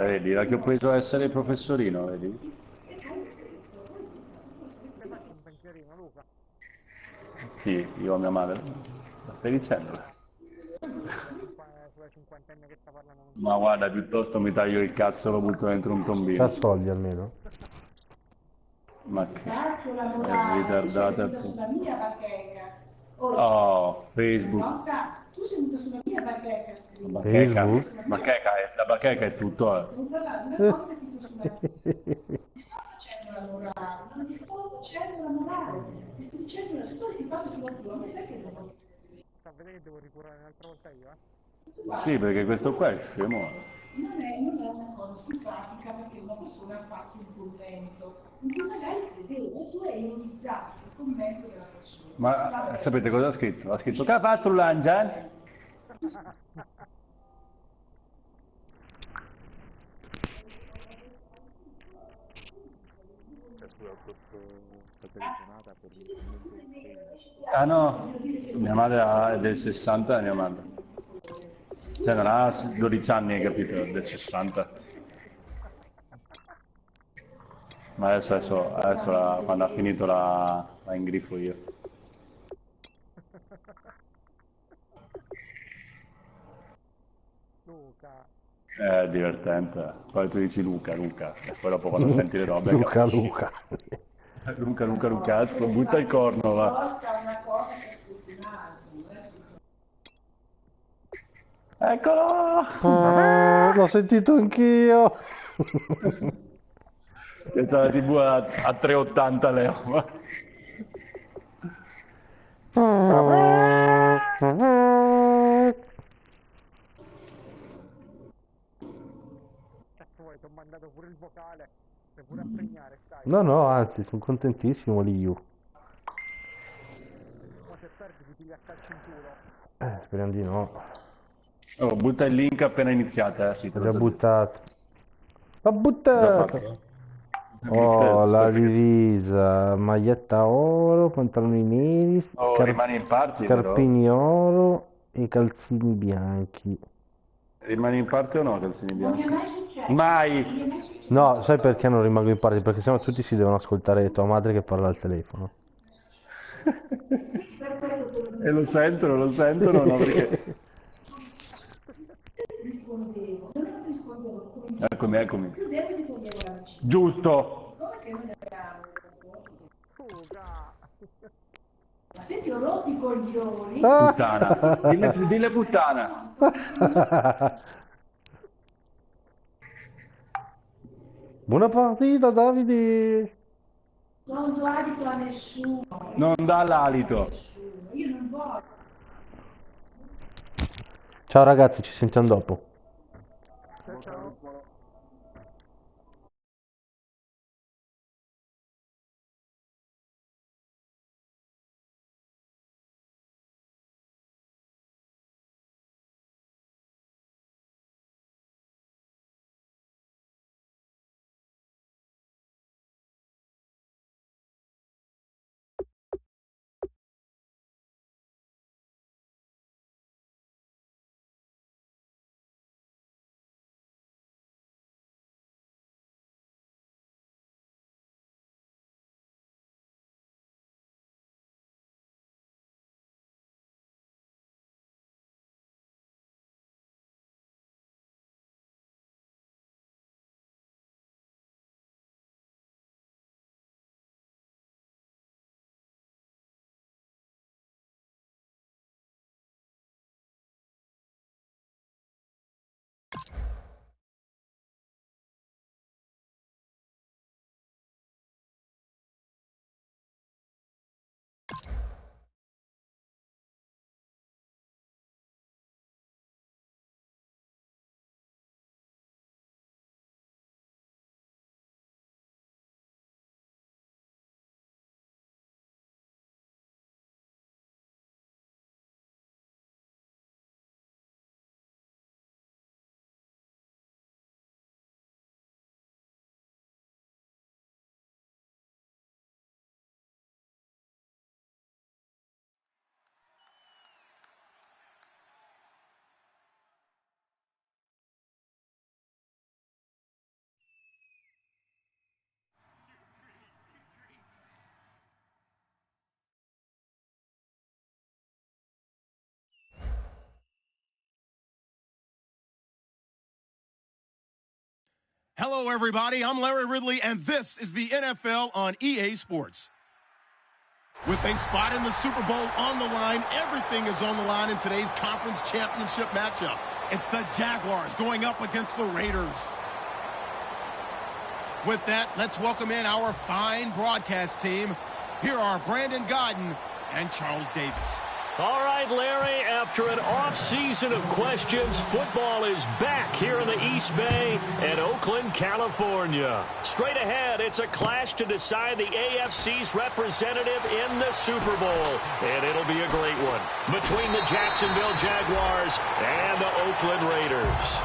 Vedi, la che ho preso a essere il professorino, vedi? Ti faccio un pensierino, Luca. Sì, io a mia madre. Lo stai dicendo? Sulla cinquantenne che sta parlando con tua Ma madre. guarda, piuttosto mi taglio il cazzo e lo butto dentro un C'ha tombino. soldi almeno. Ma che Faccio è lavorare, tu sei ritardata. venuta sulla mia bacheca. Ora, Oh, Facebook. nota, tu sei venuta sulla mia bacheca a La scrivere. bacheca. Facebook? La bacheca è tutto. Stiamo parlando di una cosa che è scritto sulla tua. Ti sto facendo lavorare, non ti sto facendo lavorare, ti sto dicendo, se tu avessi fatto sulla tua, mi sai che non. Sta a vedere che devo ricurare un'altra volta io, eh? Sì, perché questo qua è scemo. Non è una cosa simpatica perché una persona ha fatto un commento in cui magari credeva e tu hai ironizzato sul commento della persona. Ma Vabbè, sapete cosa ha scritto? Ha scritto che ha fatto un lancia? Cioè, scusa, questa telefonata per il commento su Facebook. Ah no, mia madre è del 60 mia madre. Cioè non ha 12 anni, hai capito? È del 60. Ma quando ha finito la ingrifo io. Luca. È divertente. Poi tu dici Luca, Luca. E poi dopo quando senti le robe Luca capisci. Luca. Luca, Luca, Lucazzo, butta il corno va. risposta a una cosa che ha scritto un altro, non è scritto. Eccolo! L'ho sentito anch'io. Senza la TV a 3,80 Leo. Cazzo vuoi, ti ho mandato pure il vocale. Stai pure a pregnare, stai. No, no, anzi, sono contentissimo di you. Ma se perdi ti pigli a calci in culo. Speriamo di no. Oh, butta il link appena iniziate, sì, te Ho l'ho già già detto. buttato. L'ho Già buttato! fatto? Oh, la Aspetta che... divisa, maglietta oro, pantaloni neri, Oh, rimani in party però? scarpini oro e calzini bianchi. Rimani in parte o no, calzini Non mi è bianchi? mai successo, non mi è Mai! mai successo. No, sai perché non rimango in parte? Perché sennò tutti si devono ascoltare tua madre che parla al telefono. Per questo te lo E dico, lo sentono, no? Perché... rispondevo, non rispondevo, Eccomi, cominciavo, eccomi. chiudevo e ti toglievo la vicina. Giusto! Come che noi abbiamo dei rapporti? Luca. Ma senti, ho rotto i coglioni. Puttana. Dille Non puttana. Buona partita, Davide! do adito a nessuno, io Non non do dà adito a l'alito. nessuno, io non voglio. Ciao ragazzi, ci sentiamo dopo. Ciao ciao. Hello, everybody. I'm Larry Ridley, and this is the NFL on EA Sports. With a spot in the Super Bowl on the line, everything is on the line in today's conference championship matchup. It's the Jaguars going up against the Raiders. With that, let's welcome in our fine broadcast team. Here are Brandon Godden and Charles Davis. All right, Larry, after an off-season of questions, football is back here in the East Bay in Oakland, California. Straight ahead, it's a clash to decide the AFC's representative in the Super Bowl, and it'll be a great one between the Jacksonville Jaguars and the Oakland Raiders.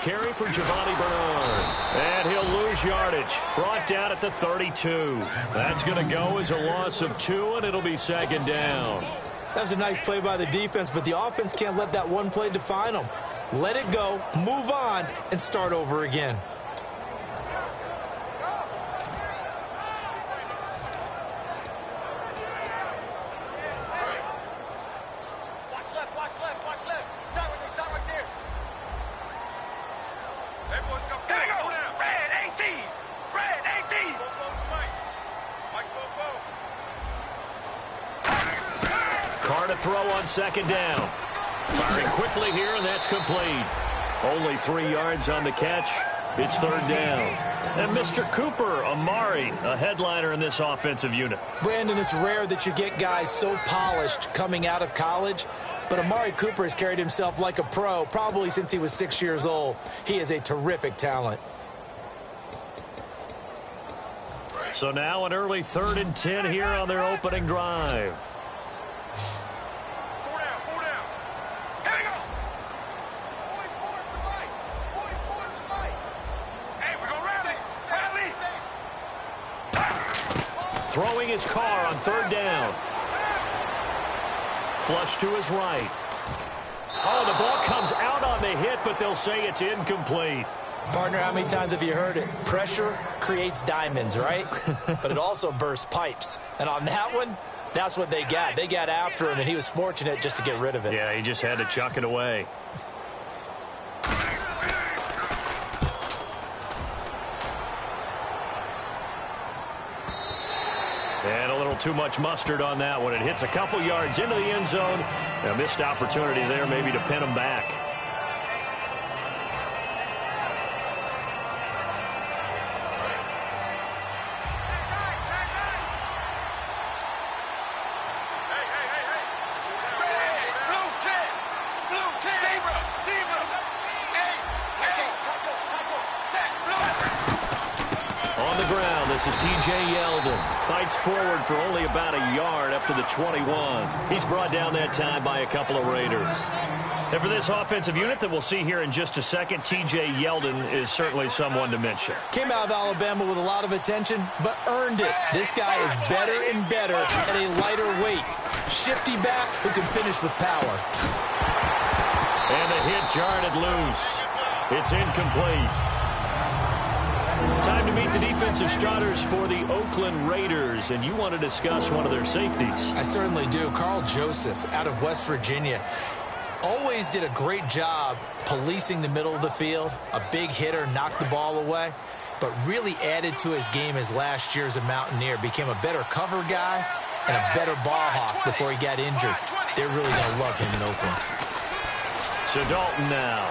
Carry for Giovanni Bernard. And he'll lose yardage. Brought down at the 32. That's going to go as a loss of 2, and it'll be second down. That was a nice play by the defense, but the offense can't let that one play define them. Let it go, move on, and start over again. Throw on second down. Firing quickly here, and that's complete. Only 3 yards on the catch. It's third down. And Mr. Cooper Amari, a headliner in this offensive unit. Brandon, it's rare that you get guys so polished coming out of college, but Amari Cooper has carried himself like a pro probably since he was 6 years old. He is a terrific talent. So now an early 3rd and 10 here on their opening drive. Throwing his car on third down. Flush to his right. Oh, the ball comes out on the hit, but they'll say it's incomplete. Partner, how many times have you heard it? Pressure creates diamonds, right? But it also bursts pipes. And on that one, that's what they got. They got after him, and he was fortunate just to get rid of it. Yeah, he just had to chuck it away. And a little too much mustard on that one. It hits a couple yards into the end zone. A missed opportunity there maybe to pin him back. This is T.J. Yeldon. Fights forward for only about a yard up to the 21. He's brought down that time by a couple of Raiders. And for this offensive unit that we'll see here in just a second, T.J. Yeldon is certainly someone to mention. Came out of Alabama with a lot of attention, but earned it. This guy is better and better at a lighter weight. Shifty back who can finish with power. And the hit jarred it loose. It's incomplete. Time to meet the defensive starters for the Oakland Raiders, and you want to discuss one of their safeties. I certainly do. Carl Joseph out of West Virginia. Always did a great job policing the middle of the field. A big hitter, knocked the ball away, but really added to his game as last year as a Mountaineer. Became a better cover guy and a better ball hawk before he got injured. They're really going to love him in Oakland. So Dalton now.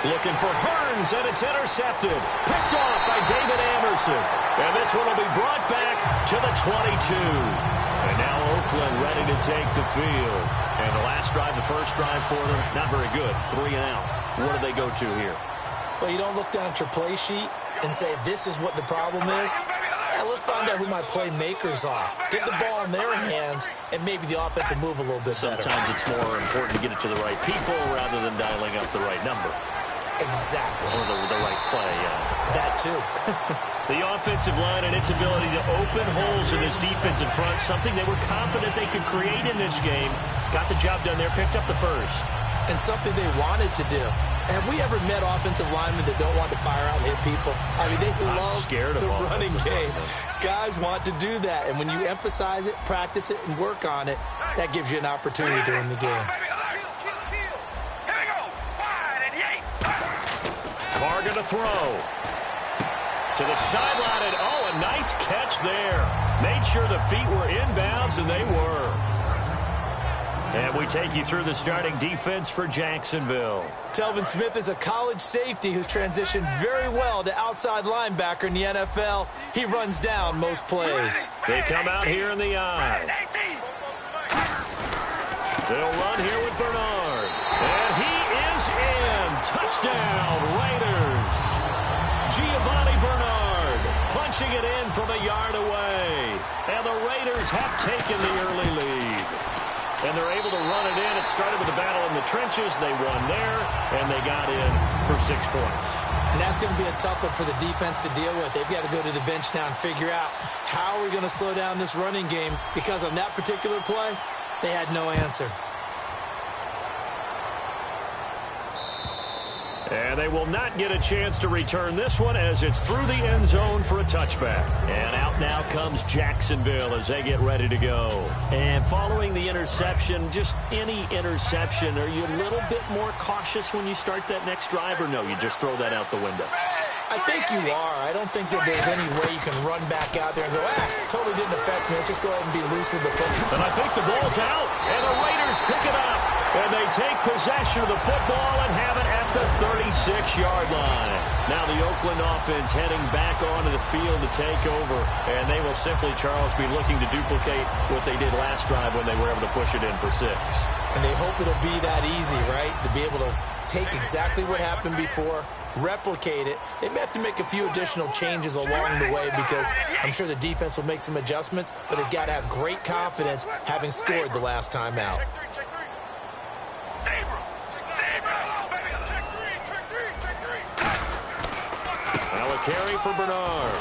Looking for Hearns, and it's intercepted. Picked off by David Amerson. And this one will be brought back to the 22. And now Oakland ready to take the field. And the last drive, the first drive for them, not very good. 3 and out. What do they go to here? Well, you don't look down at your play sheet and say, this is what the problem is. Let's find out who my playmakers are. Get the ball in their hands, and maybe the offense will move a little bit better. Sometimes it's more important to get it to the right people rather than dialing up the right number. Exactly. Or the right play, yeah. That too. The offensive line and its ability to open holes in this defensive front, something they were confident they could create in this game. Got the job done there, picked up the first. And something they wanted to do. Have we ever met offensive linemen that don't want to fire out and hit people? I mean, they love the running game. Guys want to do that. And when you emphasize it, practice it, and work on it, that gives you an opportunity to win the game. Carr going to throw. To the sideline, and oh, a nice catch there. Made sure the feet were inbounds, and they were. And we take you through the starting defense for Jacksonville. Telvin Smith is a college safety who's transitioned very well to outside linebacker in the NFL. He runs down most plays. They come out here in the eye. They'll run here with Bernard. And he is in. Touchdown, Raiders. Giovanni Bernard punching it in from a yard away. And the Raiders have taken the early lead. And they're able to run it in. It started with a battle in the trenches. They won there, and they got in for 6 points. And that's going to be a tough one for the defense to deal with. They've got to go to the bench now and figure out how are we going to slow down this running game, because on that particular play, they had no answer. And they will not get a chance to return this one as it's through the end zone for a touchback. And out now comes Jacksonville as they get ready to go. And following the interception, just any interception, are you a little bit more cautious when you start that next drive, or no, you just throw that out the window? I think you are. I don't think that there's any way you can run back out there and go, totally didn't affect me. Let's just go ahead and be loose with the football. And I think the ball's out, and the Raiders pick it up. And they take possession of the football and have it at the 36-yard line. Now the Oakland offense heading back onto the field to take over. And they will simply, Charles, be looking to duplicate what they did last drive when they were able to push it in for 6. And they hope it'll be that easy, right? To be able to take exactly what happened before, replicate it. They may have to make a few additional changes along the way, because I'm sure the defense will make some adjustments, but they've got to have great confidence having scored the last time out. Now a carry for Bernard.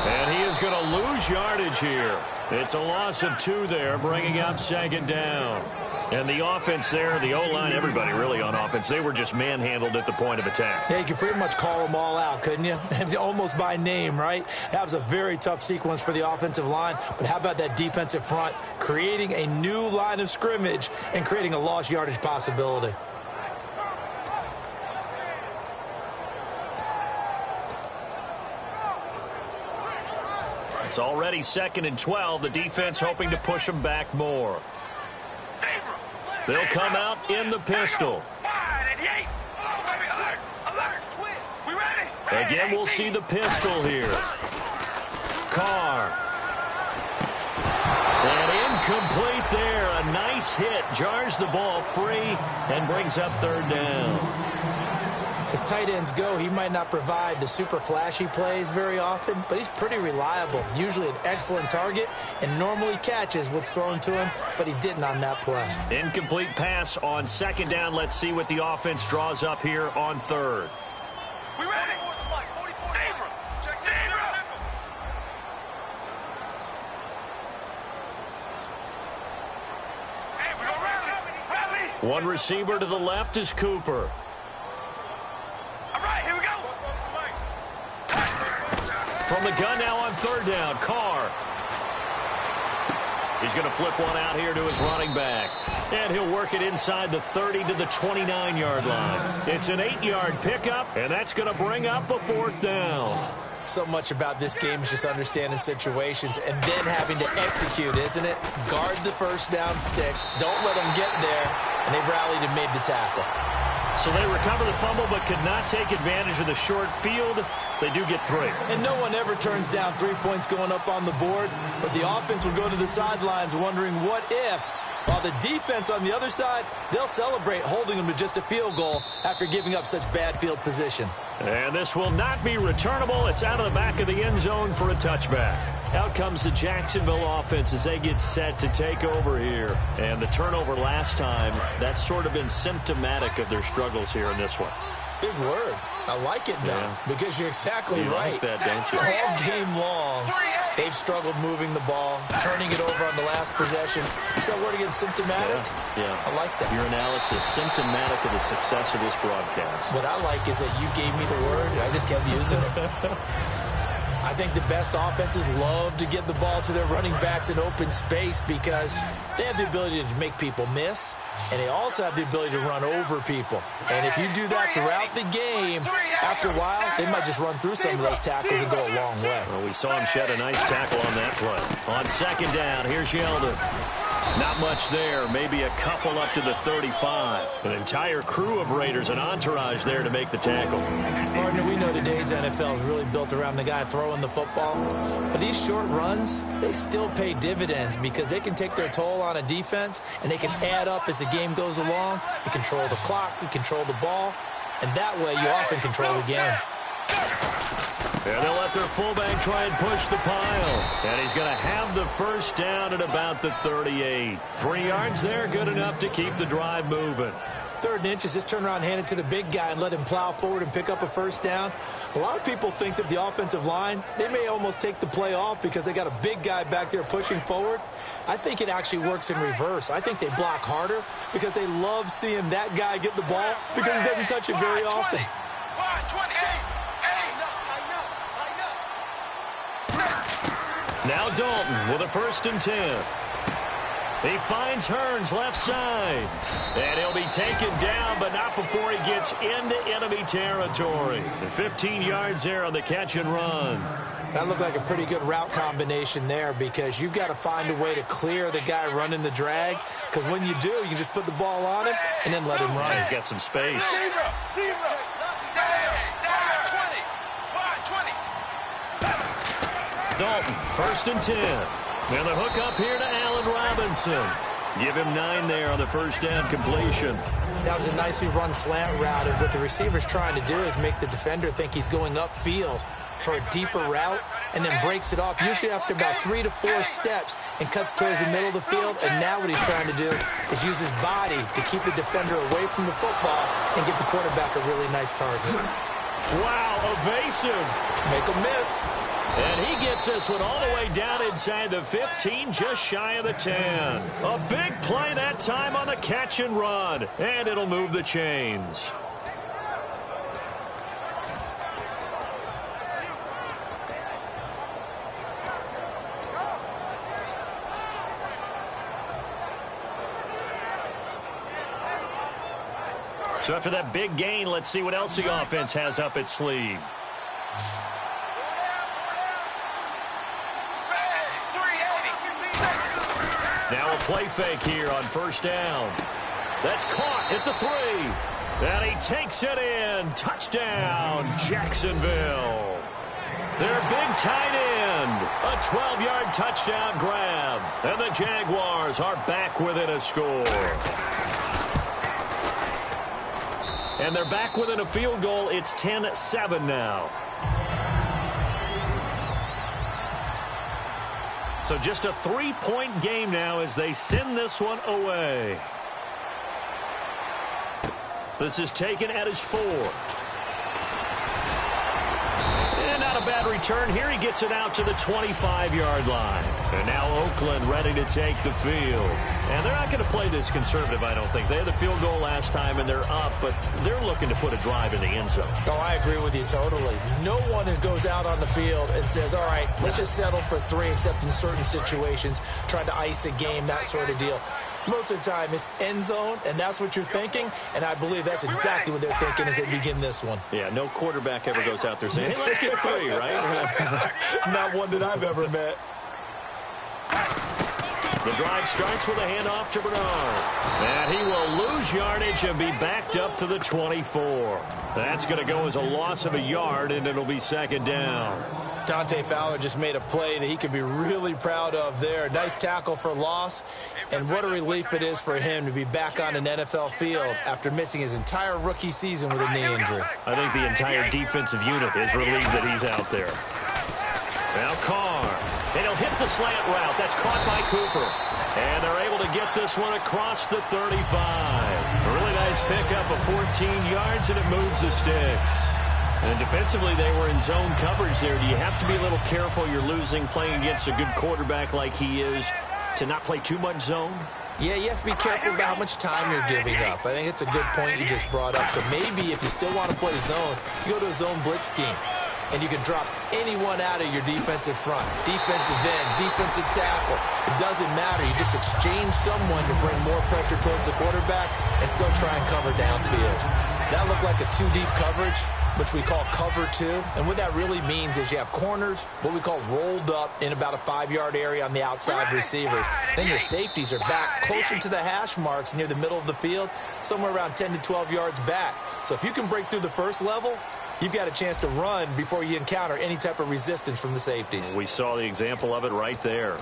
And he is going to lose yardage here. It's a loss of 2 there, bringing up 2nd down. And the offense there, the O-line, everybody really on offense, they were just manhandled at the point of attack. Yeah, you could pretty much call them all out, couldn't you? Almost by name, right? That was a very tough sequence for the offensive line. But how about that defensive front creating a new line of scrimmage and creating a lost yardage possibility? It's already 2nd and 12. The defense hoping to push them back more. They'll come out in the pistol. Again, we'll see the pistol here. Carr. And incomplete there. A nice hit. Jars the ball free and brings up 3rd down. As tight ends go, he might not provide the super flashy plays very often, but he's pretty reliable. Usually an excellent target, and normally catches what's thrown to him, but he didn't on that play. Incomplete pass on 2nd down. Let's see what the offense draws up here on 3rd. We ready? One receiver to the left is Cooper. From the gun now on 3rd down, Carr. He's going to flip one out here to his running back. And he'll work it inside the 30 to the 29-yard line. It's an 8-yard pickup, and that's going to bring up a 4th down. So much about this game is just understanding situations and then having to execute, isn't it? Guard the first down sticks. Don't let them get there. And they rallied and made the tackle. So they recover the fumble but could not take advantage of the short field. They do get 3. And no one ever turns down 3 points going up on the board. But the offense will go to the sidelines wondering what if. While the defense on the other side, they'll celebrate holding them to just a field goal after giving up such bad field position. And this will not be returnable. It's out of the back of the end zone for a touchback. Out comes the Jacksonville offense as they get set to take over here. And the turnover last time, that's sort of been symptomatic of their struggles here in this one. Big word. I like it, though, because you're exactly right. Like that, don't you? All game long, they've struggled moving the ball, turning it over on the last possession. Is that word again, symptomatic? Yeah. I like that. Your analysis, symptomatic of the success of this broadcast. What I like is that you gave me the word, and I just kept using it. I think the best offenses love to get the ball to their running backs in open space because they have the ability to make people miss, and they also have the ability to run over people. And if you do that throughout the game, after a while, they might just run through some of those tackles and go a long way. Well, we saw him shed a nice tackle on that play. On second down, here's Yeldon. Not much there, maybe a couple up to the 35. An entire crew of Raiders, an entourage there to make the tackle. Partner, we know today's NFL is really built around the guy throwing the football. But these short runs, they still pay dividends because they can take their toll on a defense and they can add up as the game goes along. You control the clock, you control the ball, and that way you often control the game. And they'll let their fullback try and push the pile. And he's going to have the first down at about the 38. 3 yards there, good enough to keep the drive moving. 3rd and inches, just turn around and hand it to the big guy and let him plow forward and pick up a first down. A lot of people think that the offensive line, they may almost take the play off because they got a big guy back there pushing forward. I think it actually works in reverse. I think they block harder because they love seeing that guy get the ball because he doesn't touch it very often. Now Dalton with a 1st and 10. He finds Hearns left side. And he'll be taken down, but not before he gets into enemy territory. 15 yards there on the catch and run. That looked like a pretty good route combination there because you've got to find a way to clear the guy running the drag. Because when you do, you can just put the ball on him and then let him run. He's got some space. Dalton, 1st and 10. And the hook up here to Allen Robinson. Give him 9 there on the first down completion. That was a nicely run slant route. And what the receiver's trying to do is make the defender think he's going upfield for a deeper route and then breaks it off, usually after about 3 to 4 steps, and cuts towards the middle of the field. And now what he's trying to do is use his body to keep the defender away from the football and get the quarterback a really nice target. Wow, evasive. Make him miss. And he gets this one all the way down inside the 15, just shy of the 10. A big play that time on the catch and run. And it'll move the chains. So after that big gain, let's see what else the offense has up its sleeve. Now a play fake here on first down. That's caught at the 3. And he takes it in. Touchdown, Jacksonville. Their big tight end. A 12-yard touchdown grab. And the Jaguars are back within a score. And they're back within a field goal. It's 10-7 now. So just a 3-point game now as they send this one away. This is taken at his 4. And not a bad return here. He gets it out to the 25-yard line. And now Oakland ready to take the field. And they're not going to play this conservative, I don't think. They had the field goal last time, and they're up, but they're looking to put a drive in the end zone. Oh, I agree with you totally. No one goes out on the field and says, all right, let's just settle for 3, except in certain situations, trying to ice a game, that sort of deal. Most of the time, it's end zone, and that's what you're thinking, and I believe that's exactly what they're thinking as they begin this one. Yeah, no quarterback ever goes out there saying, hey, let's get 3, right? Not one that I've ever met. The drive starts with a handoff to Bernard. And he will lose yardage and be backed up to the 24. That's going to go as a loss of a yard, and it'll be second down. Dante Fowler just made a play that he could be really proud of there. Nice tackle for loss, and what a relief it is for him to be back on an NFL field after missing his entire rookie season with a knee injury. I think the entire defensive unit is relieved that he's out there. Now Carr. And he'll hit the slant route. That's caught by Cooper. And they're able to get this one across the 35. A really nice pickup of 14 yards, and it moves the sticks. And defensively, they were in zone coverage there. Do you have to be a little careful? You're losing playing against a good quarterback like he is to not play too much zone? Yeah, you have to be careful about how much time you're giving up. I think it's a good point you just brought up. So maybe if you still want to play zone, you go to a zone blitz scheme. And you can drop anyone out of your defensive front. Defensive end, defensive tackle. It doesn't matter. You just exchange someone to bring more pressure towards the quarterback and still try and cover downfield. That looked like a two-deep coverage, which we call cover two. And what that really means is you have corners, what we call rolled up in about a 5-yard area on the outside receivers. Then your safeties are back closer to the hash marks near the middle of the field, somewhere around 10 to 12 yards back. So if you can break through the first level, you've got a chance to run before you encounter any type of resistance from the safeties. We saw the example of it right there.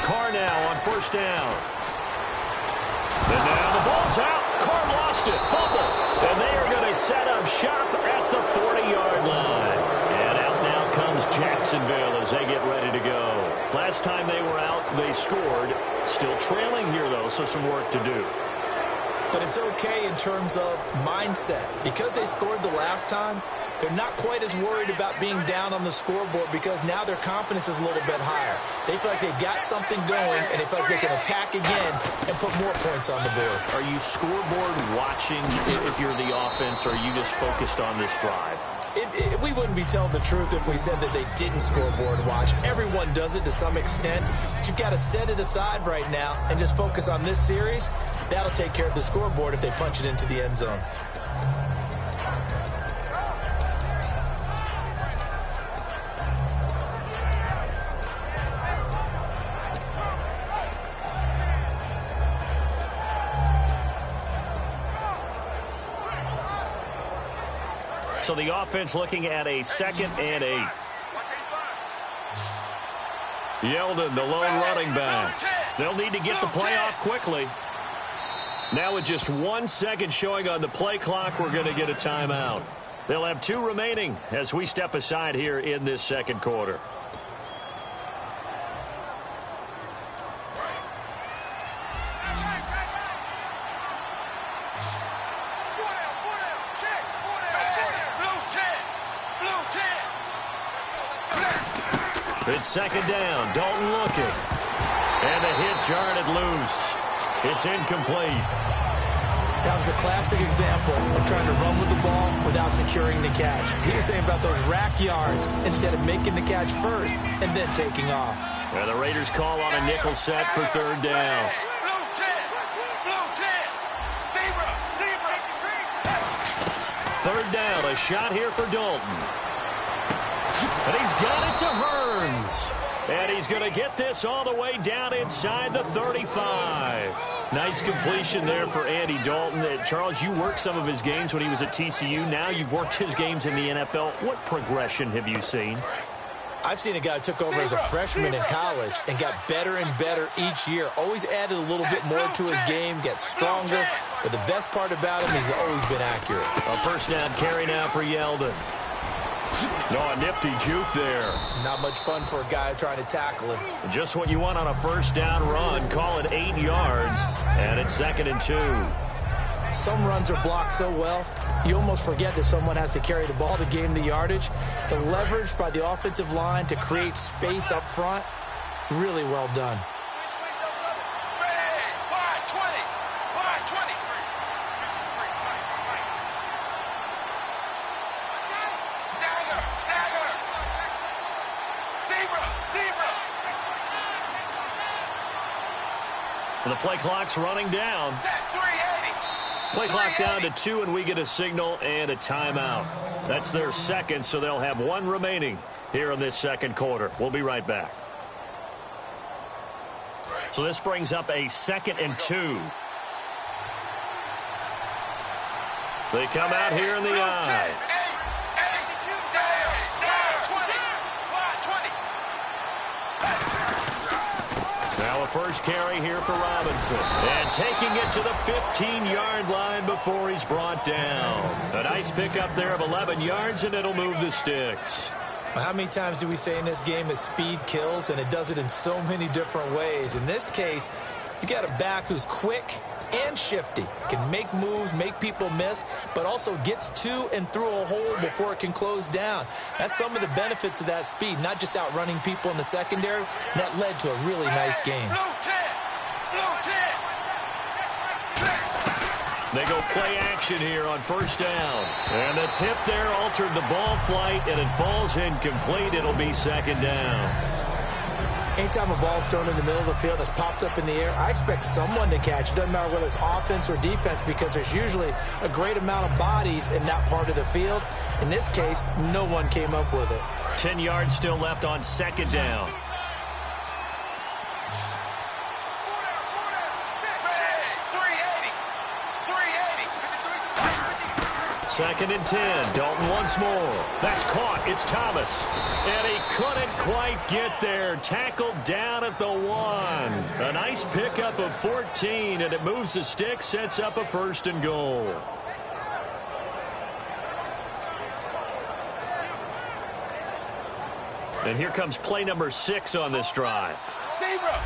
Carr now on first down. And now the ball's out. Carr lost it. Fumble. And they are going to set up shop at the 40-yard line. And out now comes Jacksonville as they get ready to go. Last time they were out, they scored. Still trailing here, though, so some work to do. But it's okay in terms of mindset. Because they scored the last time, they're not quite as worried about being down on the scoreboard because now their confidence is a little bit higher. They feel like they got something going, and they feel like they can attack again and put more points on the board. Are you scoreboard watching if you're the offense, or are you just focused on this drive? We wouldn't be telling the truth if we said that they didn't scoreboard watch. Everyone does it to some extent. But you've got to set it aside right now and just focus on this series. That'll take care of the scoreboard if they punch it into the end zone. So the offense looking at a 2nd and 8. Yeldon, the lone running back. They'll need to get the play off quickly. Now with just 1 second showing on the play clock, we're going to get a timeout. They'll have 2 remaining as we step aside here in this second quarter. It's 2nd down. Dalton looking. And the hit jarred it loose. It's incomplete. That was a classic example of trying to run with the ball without securing the catch. He was thinking about those rack yards instead of making the catch first and then taking off. And the Raiders call on a nickel set for 3rd down. Third down, a shot here for Dalton. And he's got it to Hearns. And he's going to get this all the way down inside the 35. Nice completion there for Andy Dalton. Charles, you worked some of his games when he was at TCU. Now you've worked his games in the NFL. What progression have you seen? I've seen a guy who took over as a freshman in college and got better and better each year. Always added a little bit more to his game, gets stronger. But the best part about him is he's always been accurate. A first down carry now for Yeldon. Oh, a nifty juke there. Not much fun for a guy trying to tackle him. Just what you want on a first down run. Call it 8 yards, and it's 2nd and 2. Some runs are blocked so well, you almost forget that someone has to carry the ball to gain the yardage. The leverage by the offensive line to create space up front, really well done. And the play clock's running down. Play clock down to 2, and we get a signal and a timeout. That's their 2nd, so they'll have 1 remaining here in this second quarter. We'll be right back. So this brings up a 2nd and 2. They come out here in the eye. first carry here for Robinson. And taking it to the 15-yard line before he's brought down. A nice pickup there of 11 yards, and it'll move the sticks. How many times do we say in this game that speed kills, and it does it in so many different ways? In this case, you got a back who's quick and shifty, can make moves, make people miss, but also gets to and through a hole before it can close down. That's some of the benefits of that speed, not just outrunning people in the secondary. That led to a really nice game. They go play action here on first down. And the tip there altered the ball flight, and it falls incomplete. It'll be second down. Anytime a ball's thrown in the middle of the field that's popped up in the air, I expect someone to catch. It doesn't matter whether it's offense or defense, because there's usually a great amount of bodies in that part of the field. In this case, no one came up with it. 10 yards still left on second down. Second and 10. Dalton once more. That's caught. It's Thomas. And he couldn't quite get there. Tackled down at the 1. A nice pickup of 14, and it moves the stick, sets up a first and goal. And here comes play number 6 on this drive. Zebra!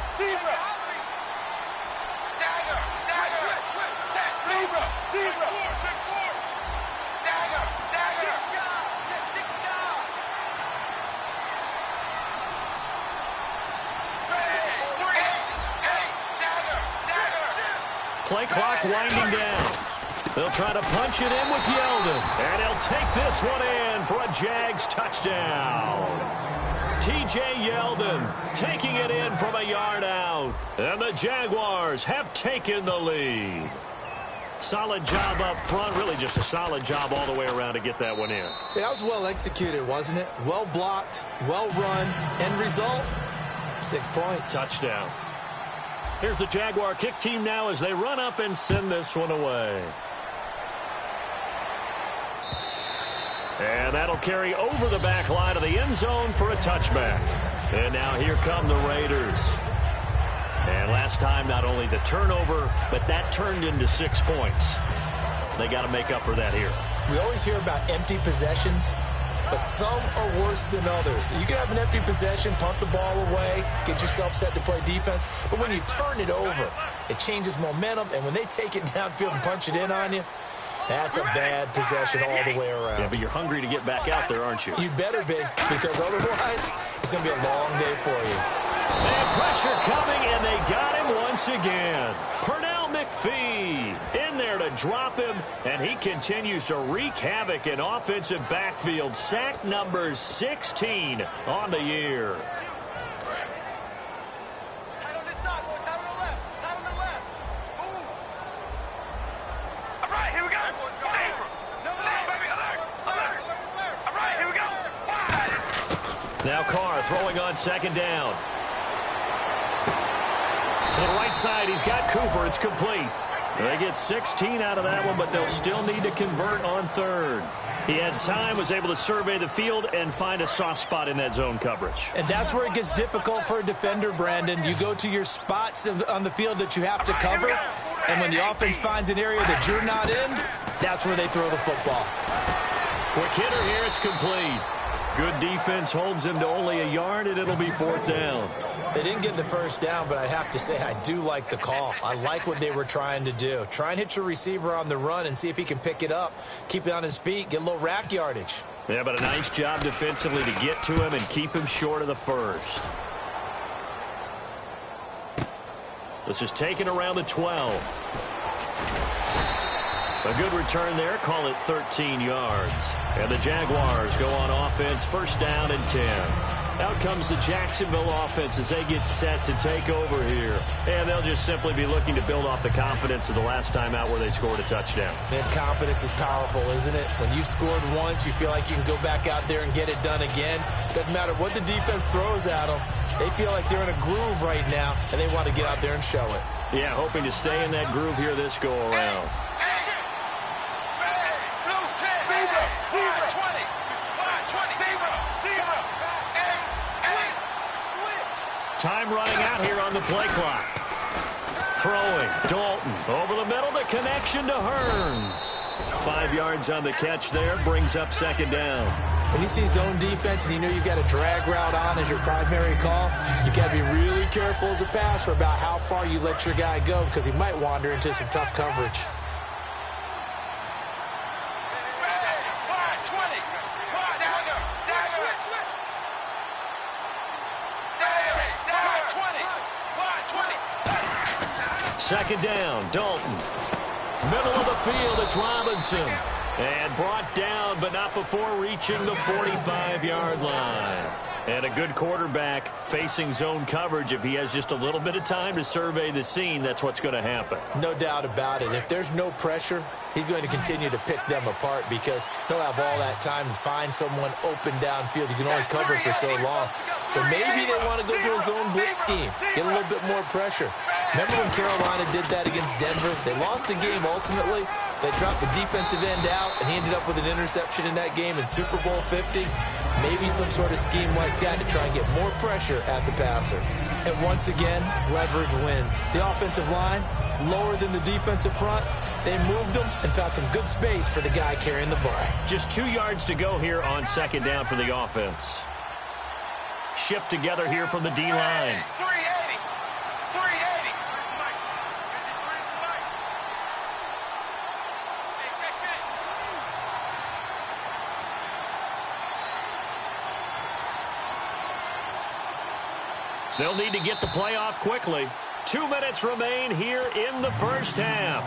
Play clock winding down. They'll try to punch it in with Yeldon. And he'll take this one in for a Jags touchdown. T.J. Yeldon taking it in from a yard out. And the Jaguars have taken the lead. Solid job up front. Really just a solid job all the way around to get that one in. That was well executed, wasn't it? Well blocked, well run. End result, 6 points. Touchdown. Here's the Jaguar kick team now as they run up and send this one away. And that'll carry over the back line of the end zone for a touchback. And now here come the Raiders. And last time, not only the turnover, but that turned into 6 points. They got to make up for that here. We always hear about empty possessions, but some are worse than others. You can have an empty possession, punt the ball away, get yourself set to play defense, but when you turn it over, it changes momentum, and when they take it downfield and punch it in on you, that's a bad possession all the way around. Yeah, but you're hungry to get back out there, aren't you? You better be, because otherwise, it's going to be a long day for you. And pressure coming, and they got him once again. Pernell McPhee in there to drop him, and he continues to wreak havoc in offensive backfield. Sack number 16 on the year. Now Carr throwing on second down. To the right side, he's got Cooper. It's complete. They get 16 out of that one, but they'll still need to convert on third. He had time, was able to survey the field and find a soft spot in that zone coverage. And that's where it gets difficult for a defender, Brandon. You go to your spots on the field that you have to cover, and when the offense finds an area that you're not in, that's where they throw the football. Quick hitter here, it's complete. Good defense holds him to only a yard, and it'll be fourth down. They didn't get the first down, but I have to say I do like the call. I like what they were trying to do. Try and hit your receiver on the run and see if he can pick it up, keep it on his feet, get a little rack yardage. Yeah, but a nice job defensively to get to him and keep him short of the first. This is taken around the 12. A good return there. Call it 13 yards. And the Jaguars go on offense, first down and 10. Out comes the Jacksonville offense as they get set to take over here. And they'll just simply be looking to build off the confidence of the last time out where they scored a touchdown. Man, confidence is powerful, isn't it? When you've scored once, you feel like you can go back out there and get it done again. Doesn't matter what the defense throws at them. They feel like they're in a groove right now, and they want to get out there and show it. Yeah, hoping to stay in that groove here this go-around. Time running out. timeout here on the play clock. Throwing, Dalton. Over the middle, the connection to Hearns. 5 yards on the catch there, brings up second down. When you see zone defense and you know you've got a drag route on as your primary call, you got to be really careful as a passer about how far you let your guy go because he might wander into some tough coverage. Second down, Dalton. Middle of the field, it's Robinson. And brought down, but not before reaching the 45-yard line. And a good quarterback facing zone coverage. If he has just a little bit of time to survey the scene, that's what's going to happen. No doubt about it. If there's no pressure, he's going to continue to pick them apart because he'll have all that time to find someone open downfield. You can only cover for so long. So maybe they want to go to a zone blitz scheme, get a little bit more pressure. Remember when Carolina did that against Denver? They lost the game ultimately. They dropped the defensive end out, and he ended up with an interception in that game in Super Bowl 50. Maybe some sort of scheme like that to try and get more pressure at the passer. And once again, leverage wins. The offensive line, lower than the defensive front. They moved them and found some good space for the guy carrying the ball. Just 2 yards to go here on second down for the offense. Shift together here from the D-line. They'll need to get the play off quickly. 2 minutes remain here in the first half.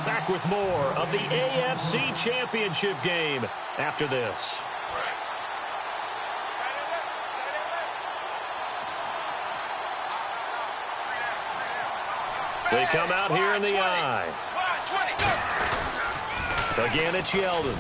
Back with more of the AFC Championship game after this. They come out here in the I. Again, it's Yeldon.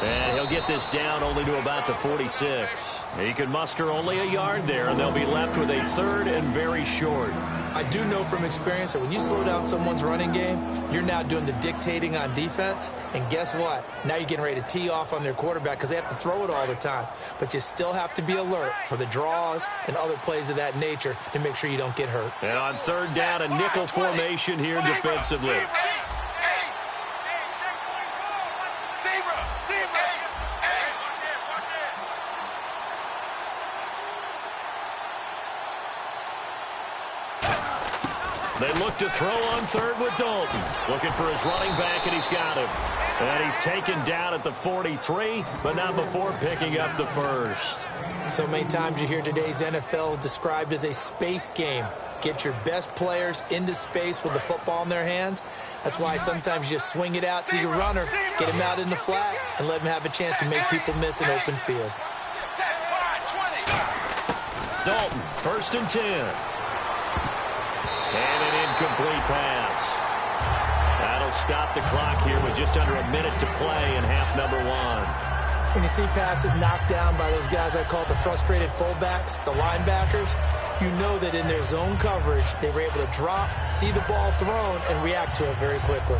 And he'll get this down only to about the 46. He can muster only a yard there, and they'll be left with a third and very short. I do know from experience that when you slow down someone's running game, you're now doing the dictating on defense. And guess what? Now you're getting ready to tee off on their quarterback because they have to throw it all the time. But you still have to be alert for the draws and other plays of that nature to make sure you don't get hurt. And on third down, a nickel formation here defensively. They look to throw on third with Dalton. Looking for his running back, and he's got him. And he's taken down at the 43, but not before picking up the first. So many times you hear today's NFL described as a space game. Get your best players into space with the football in their hands. That's why sometimes you just swing it out to your runner, get him out in the flat, and let him have a chance to make people miss an open field. Dalton, 1st and 10. And an incomplete pass. That'll stop the clock here with just under a minute to play in half number 1. When you see passes knocked down by those guys I call the frustrated fullbacks, the linebackers, you know that in their zone coverage, they were able to drop, see the ball thrown, and react to it very quickly.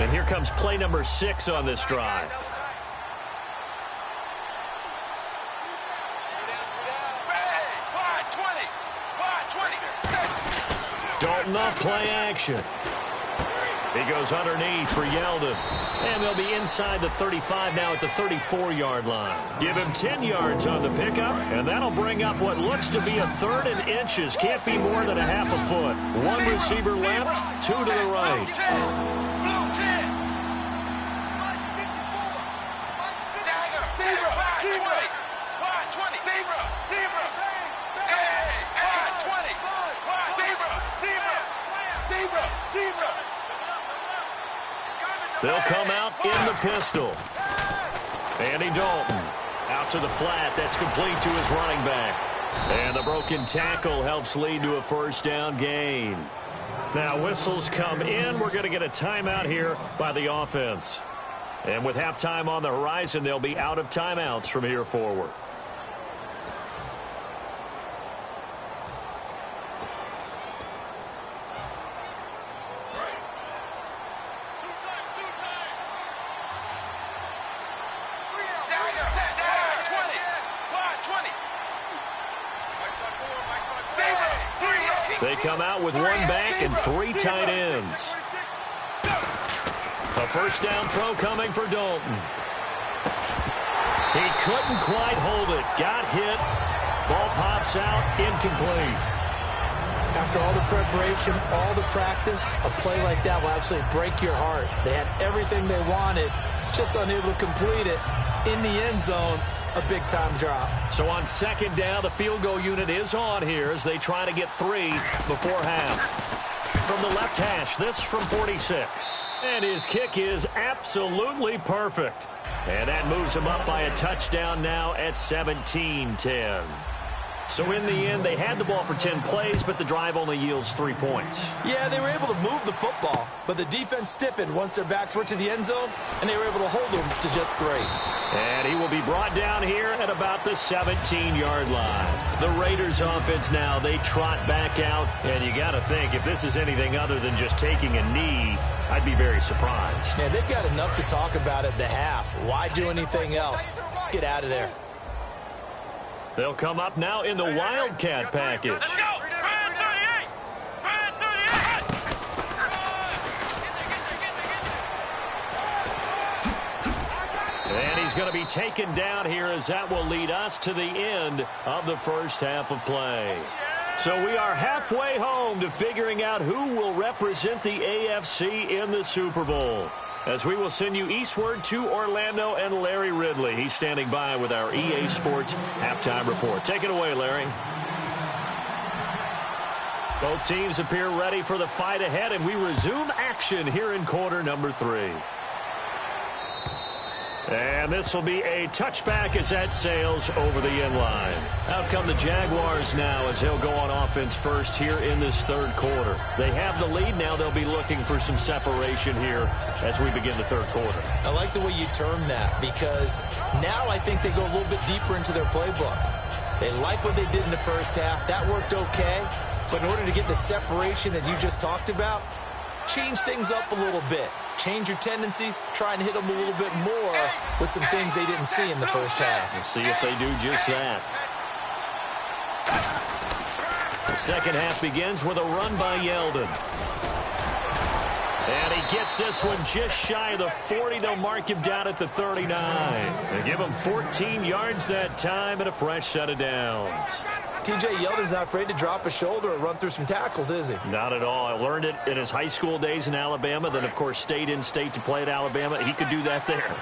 And here comes play number 6 on this drive. Dalton off play action. He goes underneath for Yeldon. And they'll be inside the 35 now at the 34-yard line. Give him 10 yards on the pickup, and that'll bring up what looks to be a third and inches. Can't be more than a half a foot. 1 receiver left, 2 to the right. They'll come out in the pistol. Andy Dalton out to the flat. That's complete to his running back. And the broken tackle helps lead to a first down gain. Now whistles come in. We're going to get a timeout here by the offense. And with halftime on the horizon, they'll be out of timeouts from here forward. They come out with one back and 3 tight ends. A first down throw coming for Dalton. He couldn't quite hold it. Got hit. Ball pops out. Incomplete. After all the preparation, all the practice, a play like that will absolutely break your heart. They had everything they wanted, just unable to complete it. In the end zone, a big-time drop. So on second down, the field goal unit is on here as they try to get 3 before half. From the left hash, this from 46. And his kick is absolutely perfect. And that moves him up by a touchdown now at 17-10. So in the end, they had the ball for 10 plays, but the drive only yields 3 points. Yeah, they were able to move the football, but the defense stiffened once their backs were to the end zone, and they were able to hold them to just 3. And he will be brought down here at about the 17-yard line. The Raiders offense now, they trot back out, and you got to think, if this is anything other than just taking a knee, I'd be very surprised. Yeah, they've got enough to talk about at the half. Why do anything else? Just get out of there. They'll come up now in the Wildcat package. Let's go! And he's going to be taken down here as that will lead us to the end of the first half of play. So we are halfway home to figuring out who will represent the AFC in the Super Bowl. As we will send you eastward to Orlando and Larry Ridley. He's standing by with our EA Sports halftime report. Take it away, Larry. Both teams appear ready for the fight ahead, and we resume action here in quarter number 3. And this will be a touchback as that sails over the end line. Out come the Jaguars now as they'll go on offense first here in this third quarter. They have the lead now. They'll be looking for some separation here as we begin the third quarter. I like the way you term that because now I think they go a little bit deeper into their playbook. They like what they did in the first half. That worked okay. But in order to get the separation that you just talked about, change things up a little bit. Change your tendencies, try and hit them a little bit more with some things they didn't see in the first half. We'll see if they do just that. The second half begins with a run by Yeldon. And he gets this one just shy of the 40. They'll mark him down at the 39. They give him 14 yards that time and a fresh set of downs. T.J. Yeldon's not afraid to drop a shoulder or run through some tackles, is he? Not at all. I learned it in his high school days in Alabama, then, of course, stayed in state to play at Alabama. He could do that there.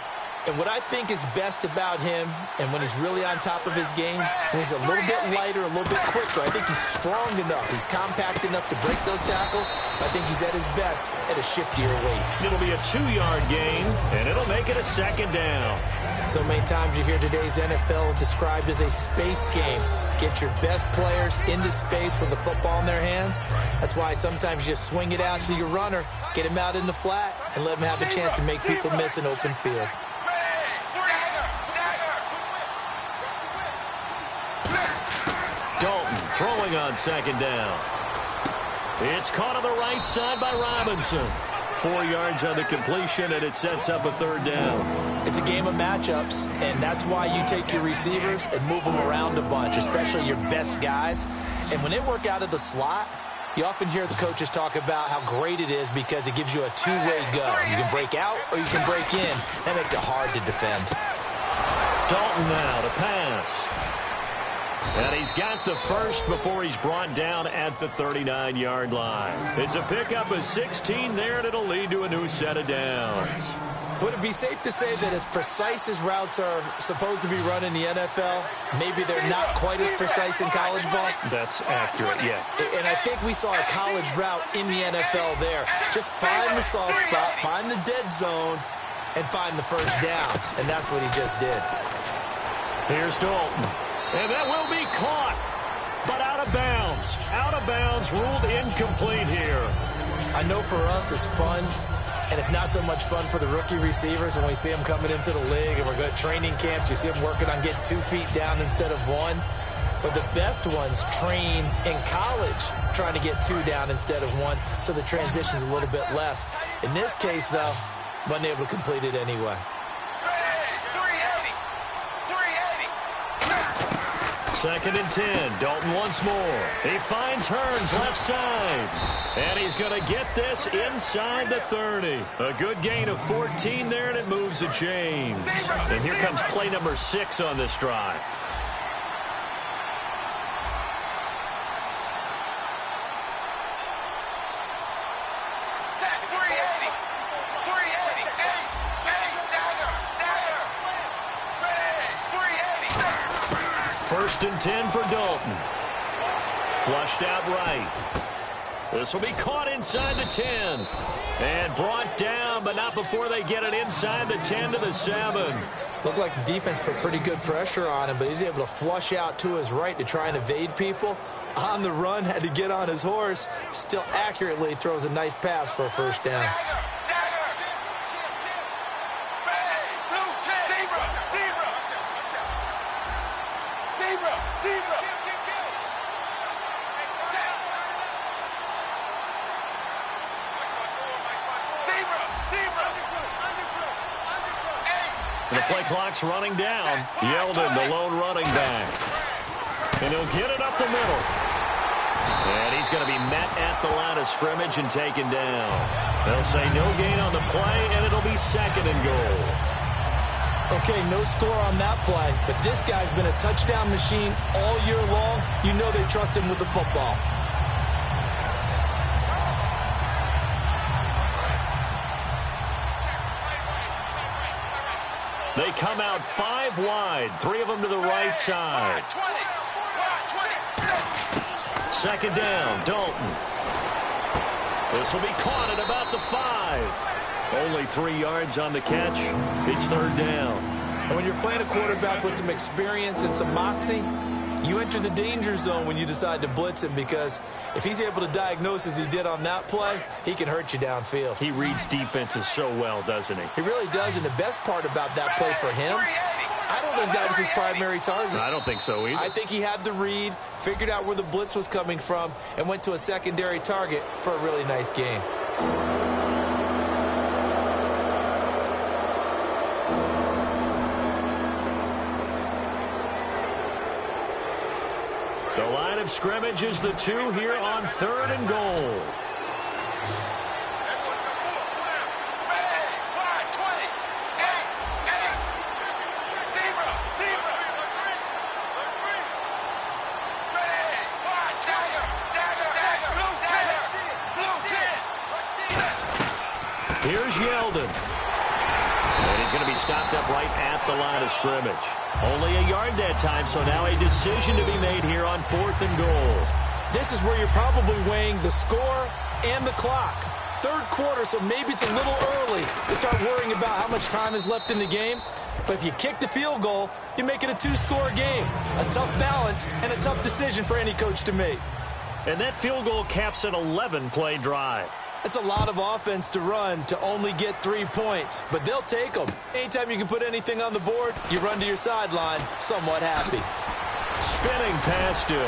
And what I think is best about him, and when he's really on top of his game, when he's a little bit lighter, a little bit quicker, I think he's strong enough. He's compact enough to break those tackles. I think he's at his best at a shiftier weight. It'll be a 2-yard gain, and it'll make it a second down. So many times you hear today's NFL described as a space game. Get your best players into space with the football in their hands. That's why sometimes you swing it out to your runner, get him out in the flat, and let him have a chance to make people miss an open field. Dalton throwing on second down. It's caught on the right side by Robinson. 4 yards on the completion, and it sets up a third down. It's a game of matchups, and that's why you take your receivers and move them around a bunch, especially your best guys. And when they work out of the slot, you often hear the coaches talk about how great it is because it gives you a two-way go. You can break out or you can break in. That makes it hard to defend. Dalton now to pass. And he's got the first before he's brought down at the 39-yard line. It's a pickup of 16 there, and it'll lead to a new set of downs. Would it be safe to say that as precise as routes are supposed to be run in the NFL, maybe they're not quite as precise in college ball? That's accurate, yeah. And I think we saw a college route in the NFL there. Just find the soft spot, find the dead zone, and find the first down. And that's what he just did. Here's Dalton. And that will be caught, but out of bounds. Out of bounds, ruled incomplete here. I know for us it's fun, and it's not so much fun for the rookie receivers when we see them coming into the league and we're going to training camps. You see them working on getting 2 feet down instead of 1. But the best ones train in college trying to get 2 down instead of 1, so the transition's a little bit less. In this case, though, wasn't able to complete it anyway. 2nd and 10. Dalton once more. He finds Hearns left side. And he's going to get this inside the 30. A good gain of 14 there, and it moves the chains. And here comes play number 6 on this drive. First and 10 for Dalton. Flushed out right. This will be caught inside the 10. And brought down, but not before they get it inside the 10 to the 7. Looked like the defense put pretty good pressure on him, but he's able to flush out to his right to try and evade people. On the run, had to get on his horse. Still accurately throws a nice pass for a first down. The play clock's running down. Yeldon, the lone running back. And he'll get it up the middle. And he's going to be met at the line of scrimmage and taken down. They'll say no gain on the play, and it'll be 2nd and goal. Okay, no score on that play, but this guy's been a touchdown machine all year long. You know they trust him with the football. They come out 5 wide, 3 of them to the right side. 2nd down, Dalton. This will be caught at about the 5. Only 3 yards on the catch. It's 3rd down. And when you're playing a quarterback with some experience and some moxie, you enter the danger zone when you decide to blitz him, because if he's able to diagnose as he did on that play, he can hurt you downfield. He reads defenses so well, doesn't he? He really does, and the best part about that play for him, I don't think that was his primary target. I don't think so either. I think he had the read, figured out where the blitz was coming from, and went to a secondary target for a really nice gain. The line of scrimmage is the 2 here on 3rd and goal. Here's Yeldon. And he's going to be stopped up right at the line of scrimmage. Only a yard that time, so now a decision to be made here on 4th and goal. This is where you're probably weighing the score and the clock. 3rd quarter, so maybe it's a little early to start worrying about how much time is left in the game. But if you kick the field goal, you make it a 2-score game. A tough balance and a tough decision for any coach to make. And that field goal caps an 11-play drive. It's a lot of offense to run to only get 3 points, but they'll take them. Anytime you can put anything on the board, you run to your sideline somewhat happy. Spinning past him.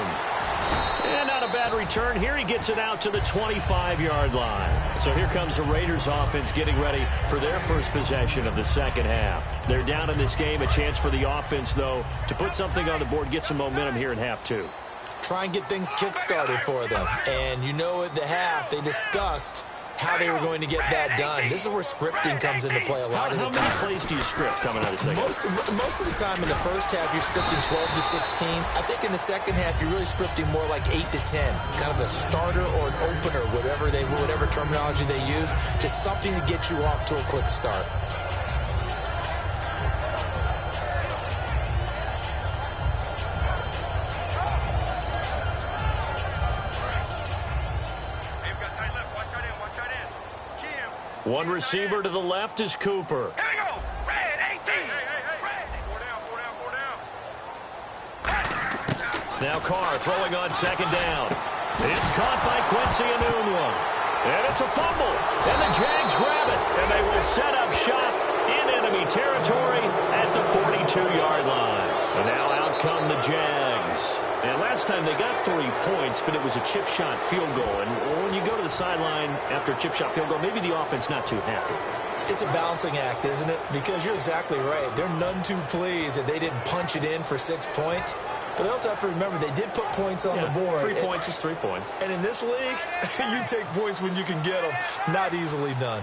And not a bad return. Here he gets it out to the 25-yard line. So here comes the Raiders offense getting ready for their first possession of the 2nd half. They're down in this game. A chance for the offense, though, to put something on the board, get some momentum here in half 2. Try and get things kick-started for them. And you know at the half, they discussed how they were going to get that done. This is where scripting comes into play a lot of the time. How many plays do you script coming out of the second? Most of the time in the first half, you're scripting 12 to 16. I think in the second half, you're really scripting more like 8 to 10. Kind of a starter or an opener, whatever terminology they use, just something to get you off to a quick start. One receiver to the left is Cooper. Here we go. Red 18. Red. Now Carr throwing on 2nd down. It's caught by Quincy Enunwa. And it's a fumble. And the Jags grab it. And they will set up shop in enemy territory at the 42-yard line. And now out come the Jags. And last time they got 3 points, but it was a chip shot field goal. And when you go to the sideline after a chip shot field goal, maybe the offense not too happy. It's a balancing act, isn't it? Because you're exactly right. They're none too pleased that they didn't punch it in for 6 points. But they also have to remember they did put points on the board. 3 points is 3 points. And in this league, you take points when you can get them. Not easily done.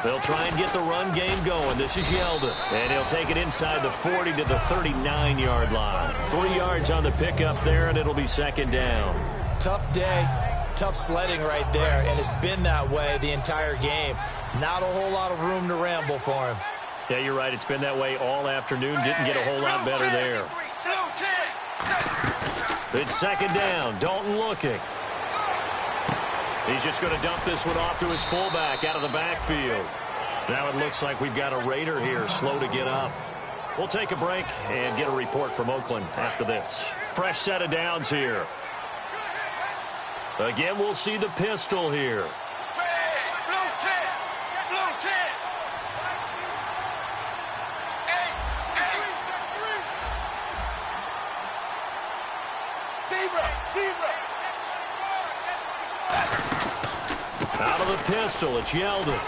They'll try and get the run game going. This is Yeldon. And he'll take it inside the 40 to the 39-yard line. 3 yards on the pickup there, and it'll be second down. Tough day, tough sledding right there, and it's been that way the entire game. Not a whole lot of room to ramble for him. Yeah, you're right. It's been that way all afternoon. Didn't get a whole lot better there. It's second down. Dalton looking. He's just going to dump this one off to his fullback out of the backfield. Now it looks like we've got a Raider here, slow to get up. We'll take a break and get a report from Oakland after this. Fresh set of downs here. Again, we'll see the pistol here. Out of the pistol, it's Yeldon.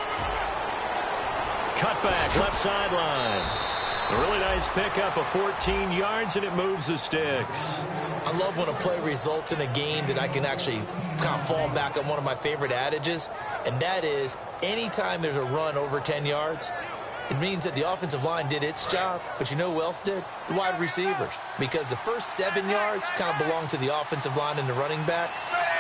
Cut back, left sideline. A really nice pickup of 14 yards, and it moves the sticks. I love when a play results in a game that I can actually kind of fall back on one of my favorite adages, and that is anytime there's a run over 10 yards, it means that the offensive line did its job, but you know who else did? The wide receivers. Because the first 7 yards kind of belong to the offensive line and the running back.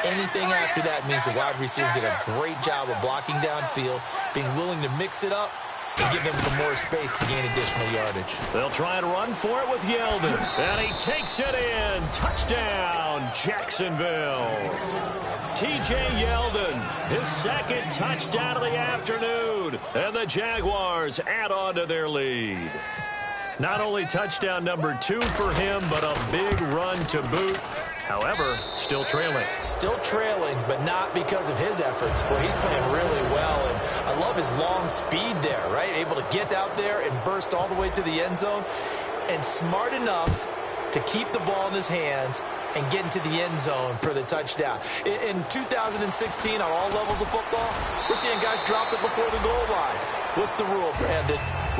Anything after that means the wide receivers did a great job of blocking downfield, being willing to mix it up, and give them some more space to gain additional yardage. They'll try and run for it with Yeldon. And he takes it in. Touchdown, Jacksonville. T.J. Yeldon, his second touchdown of the afternoon. And the Jaguars add on to their lead. Not only touchdown number 2 for him, but a big run to boot. However, still trailing. Still trailing, but not because of his efforts. Well, he's playing really well, and I love his long speed there, right? Able to get out there and burst all the way to the end zone, and smart enough to keep the ball in his hands and get into the end zone for the touchdown. In 2016, on all levels of football, we're seeing guys drop it before the goal line. What's the rule, Brandon?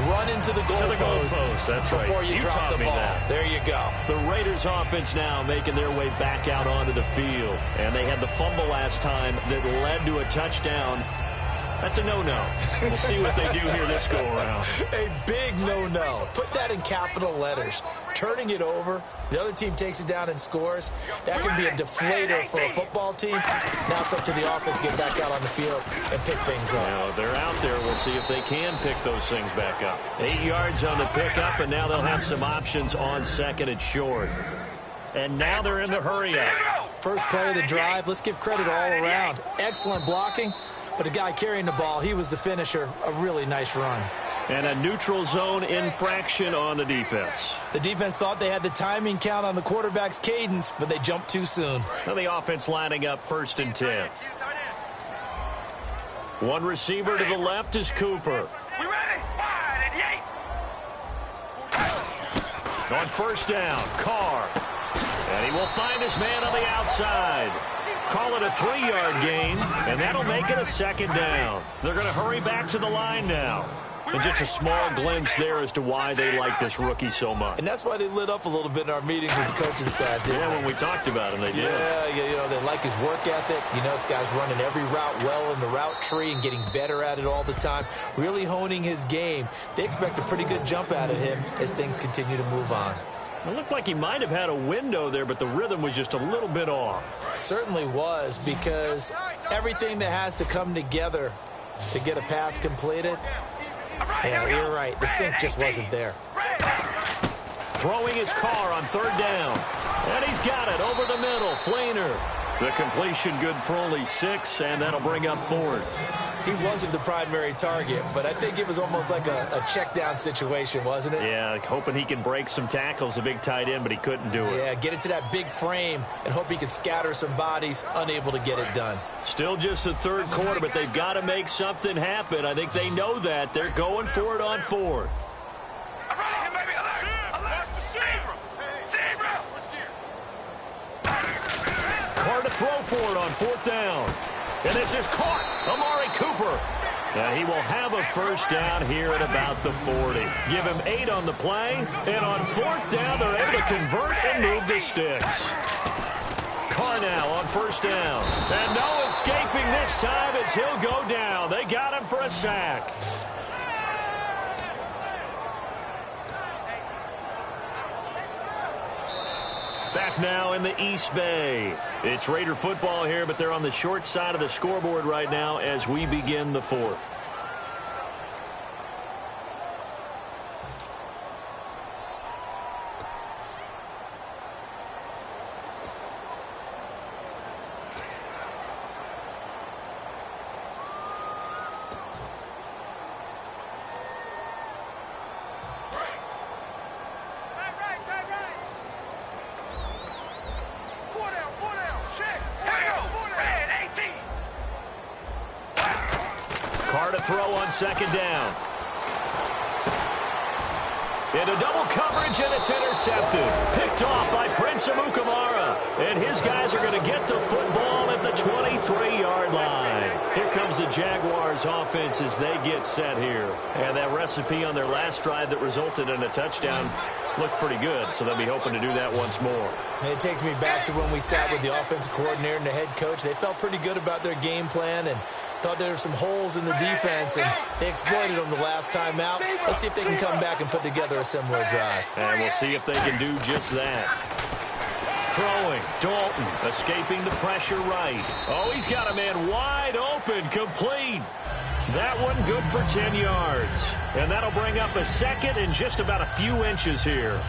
Run into the goalpost. That's right. Before you drop the ball. There you go. The Raiders offense now making their way back out onto the field. And they had the fumble last time that led to a touchdown. That's a no-no. We'll see what they do here this go-around. A big no-no. Put that in capital letters. Turning it over, the other team takes it down and scores. That can be a deflator for a football team. Now it's up to the offense to get back out on the field and pick things up. Now they're out there. We'll see if they can pick those things back up. 8 yards on the pickup, and now they'll have some options on second and short. And now they're in the hurry-up. First play of the drive. Let's give credit all around. Excellent blocking. But the guy carrying the ball, he was the finisher. A really nice run. And a neutral zone infraction on the defense. The defense thought they had the timing count on the quarterback's cadence, but they jumped too soon. Now the offense lining up 1st and 10. One receiver to the left is Cooper. We ready? 5 and 8. On first down, Carr. And he will find his man on the outside. Call it a 3-yard gain, and that'll make it a second down. They're going to hurry back to the line now. And just a small glimpse there as to why they like this rookie so much. And that's why they lit up a little bit in our meetings with the coaching staff. Yeah, when we talked about him, they did. Yeah, you know, they like his work ethic. You know, this guy's running every route well in the route tree and getting better at it all the time, really honing his game. They expect a pretty good jump out of him as things continue to move on. It looked like he might have had a window there, but the rhythm was just a little bit off. It certainly was, because everything that has to come together to get a pass completed, yeah, you're right. The sync just wasn't there. Throwing his car on 3rd down. And he's got it over the middle. Flainer. The completion good for only 6, and that'll bring up 4th. He wasn't the primary target, but I think it was almost like a check down situation, wasn't it? Yeah, hoping he can break some tackles, a big tight end, but he couldn't do it. Yeah, get into that big frame and hope he can scatter some bodies, unable to get it done. Still just the 3rd quarter, but they've got to make something happen. I think they know that. They're going for it on 4th. Carr to throw for it on 4th down. And this is caught. Amari Cooper. And he will have a first down here at about the 40. Give him 8 on the play, and on 4th down, they're able to convert and move the sticks. Carr now on first down. And no escaping this time as he'll go down. They got him for a sack. Back now in the East Bay. It's Raider football here, but they're on the short side of the scoreboard right now as we begin the 4th. Carr to throw on second down. Into double coverage, and it's intercepted. Picked off by Prince Amukamara. And his guys are going to get the football at the 23-yard line. Here comes the Jaguars offense as they get set here. And that recipe on their last drive that resulted in a touchdown looked pretty good, so they'll be hoping to do that once more. It takes me back to when we sat with the offensive coordinator and the head coach. They felt pretty good about their game plan and thought there were some holes in the defense, and they exploited them the last time out. Let's see if they can come back and put together a similar drive. And we'll see if they can do just that. Throwing, Dalton escaping the pressure right. Oh, he's got a man wide open, complete. That one good for 10 yards. And that'll bring up a second and just about a few inches here.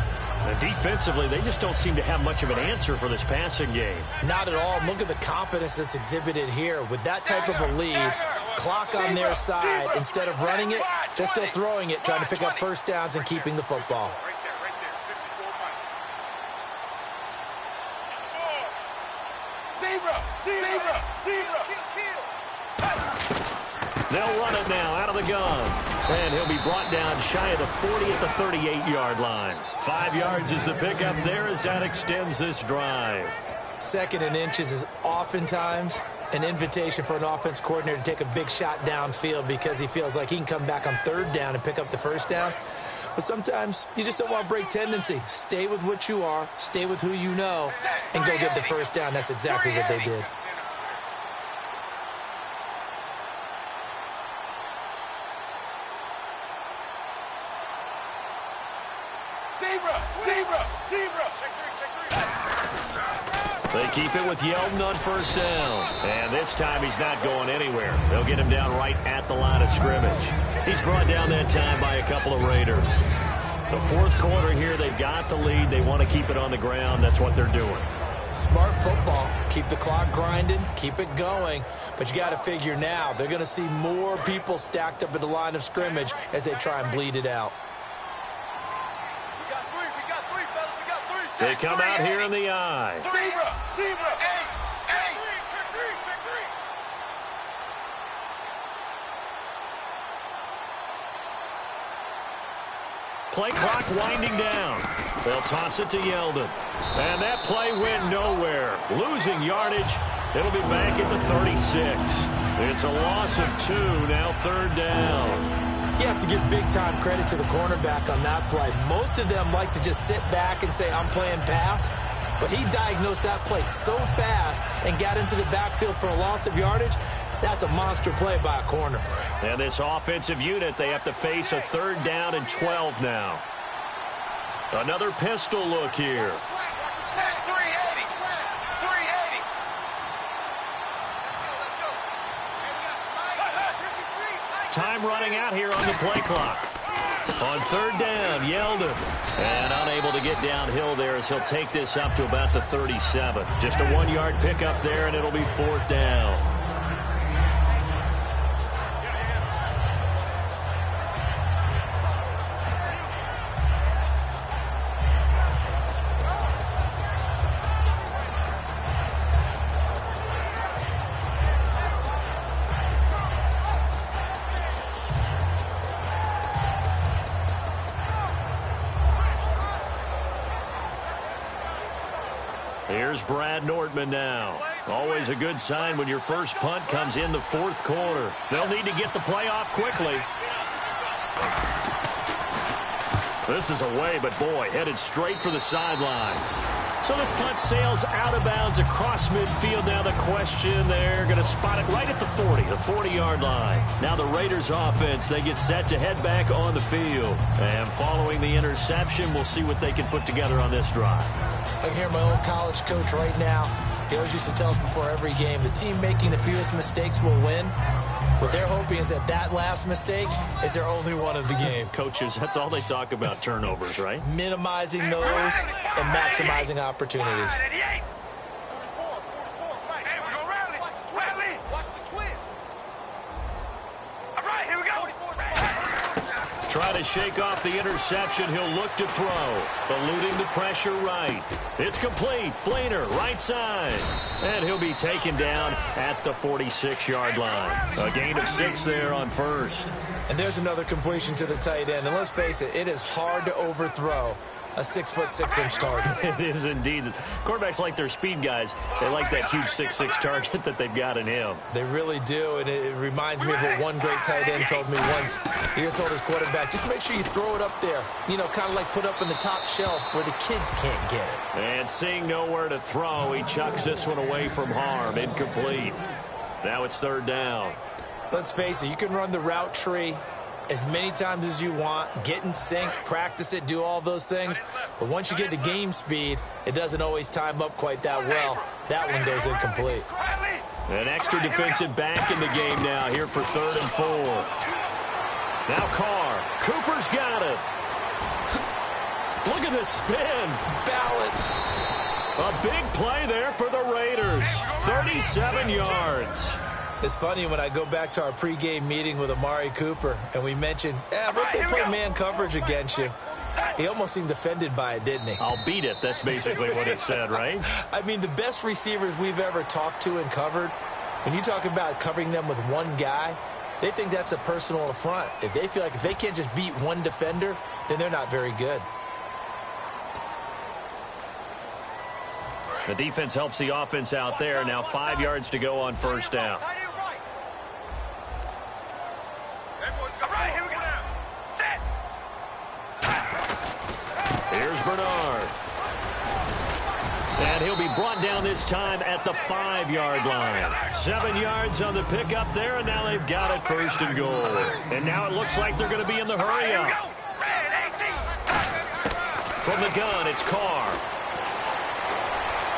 And defensively, they just don't seem to have much of an answer for this passing game. Not at all. Look at the confidence that's exhibited here. With that type of a lead, clock on their side, instead of running it, they're still throwing it, trying to pick up first downs and keeping the football. They'll run it now out of the gun. And he'll be brought down shy of the 40 at the 38-yard line. 5 yards is the pickup there as that extends this drive. 2nd and inches is oftentimes an invitation for an offense coordinator to take a big shot downfield because he feels like he can come back on 3rd down and pick up the first down. But sometimes you just don't want to break tendency. Stay with what you are, stay with who you know, and go get the first down. That's exactly what they did. They keep it with Yeldon on first down. And this time he's not going anywhere. They'll get him down right at the line of scrimmage. He's brought down that time by a couple of Raiders. The 4th quarter here, they've got the lead. They want to keep it on the ground. That's what they're doing. Smart football. Keep the clock grinding. Keep it going. But you got to figure now, they're going to see more people stacked up at the line of scrimmage as they try and bleed it out. They come out here in the eye. Play clock winding down. They'll toss it to Yeldon. And that play went nowhere. Losing yardage. It'll be back at the 36. It's a loss of 2, now 3rd down. You have to give big-time credit to the cornerback on that play. Most of them like to just sit back and say, I'm playing pass. But he diagnosed that play so fast and got into the backfield for a loss of yardage. That's a monster play by a corner. And this offensive unit, they have to face a 3rd down and 12 now. Another pistol look here. Time running out here on the play clock. On 3rd down, Yeldon. And unable to get downhill there as he'll take this up to about the 37. Just a 1-yard pickup there, and it'll be 4th down. Here's Brad Nordman now. Always a good sign when your first punt comes in the fourth quarter. They'll need to get the play off quickly. This is away, but boy, headed straight for the sidelines. So this punt sails out of bounds across midfield. Now the question, they're going to spot it right at the 40, the 40-yard line. Now the Raiders offense, they get set to head back on the field. And following the interception, we'll see what they can put together on this drive. I can hear my old college coach right now. He always used to tell us before every game, the team making the fewest mistakes will win. What they're hoping is that last mistake is their only one of the game. Coaches, that's all they talk about, turnovers, right? Minimizing those and maximizing opportunities. Try to shake off the interception. He'll look to throw. Eluding the pressure right. It's complete. Fleener, right side. And he'll be taken down at the 46-yard line. A gain of 6 there on first. And there's another completion to the tight end. And let's face it, it is hard to overthrow a 6'6" target. It is indeed. Quarterbacks like their speed guys. They like that huge 6'6" target that they've got in him. They really do, and it reminds me of what one great tight end told me once. He told his quarterback, just make sure you throw it up there. You know, kind of like put up in the top shelf where the kids can't get it. And seeing nowhere to throw, he chucks this one away from harm. Incomplete. Now it's third down. Let's face it, you can run the route tree as many times as you want, get in sync, practice it, do all those things. But once you get to game speed, it doesn't always time up quite that well. That one goes incomplete. An extra defensive back in the game now here for 3rd and 4. Now Carr. Cooper's got it. Look at this spin. Balance. A big play there for the Raiders. 37 yards. It's funny when I go back to our pregame meeting with Amari Cooper and we mentioned, what they play man coverage against you. He almost seemed offended by it, didn't he? I'll beat it. That's basically what he said, right? I mean, the best receivers we've ever talked to and covered, when you talk about covering them with one guy, they think that's a personal affront. If they feel like if they can't just beat one defender, then they're not very good. The defense helps the offense out there. Now 5 yards to go on first down. Here's Bernard. And he'll be brought down this time at the 5-yard line. 7 yards on the pickup there, and now they've got it 1st and goal. And now it looks like they're going to be in the hurry up. From the gun, it's Carr.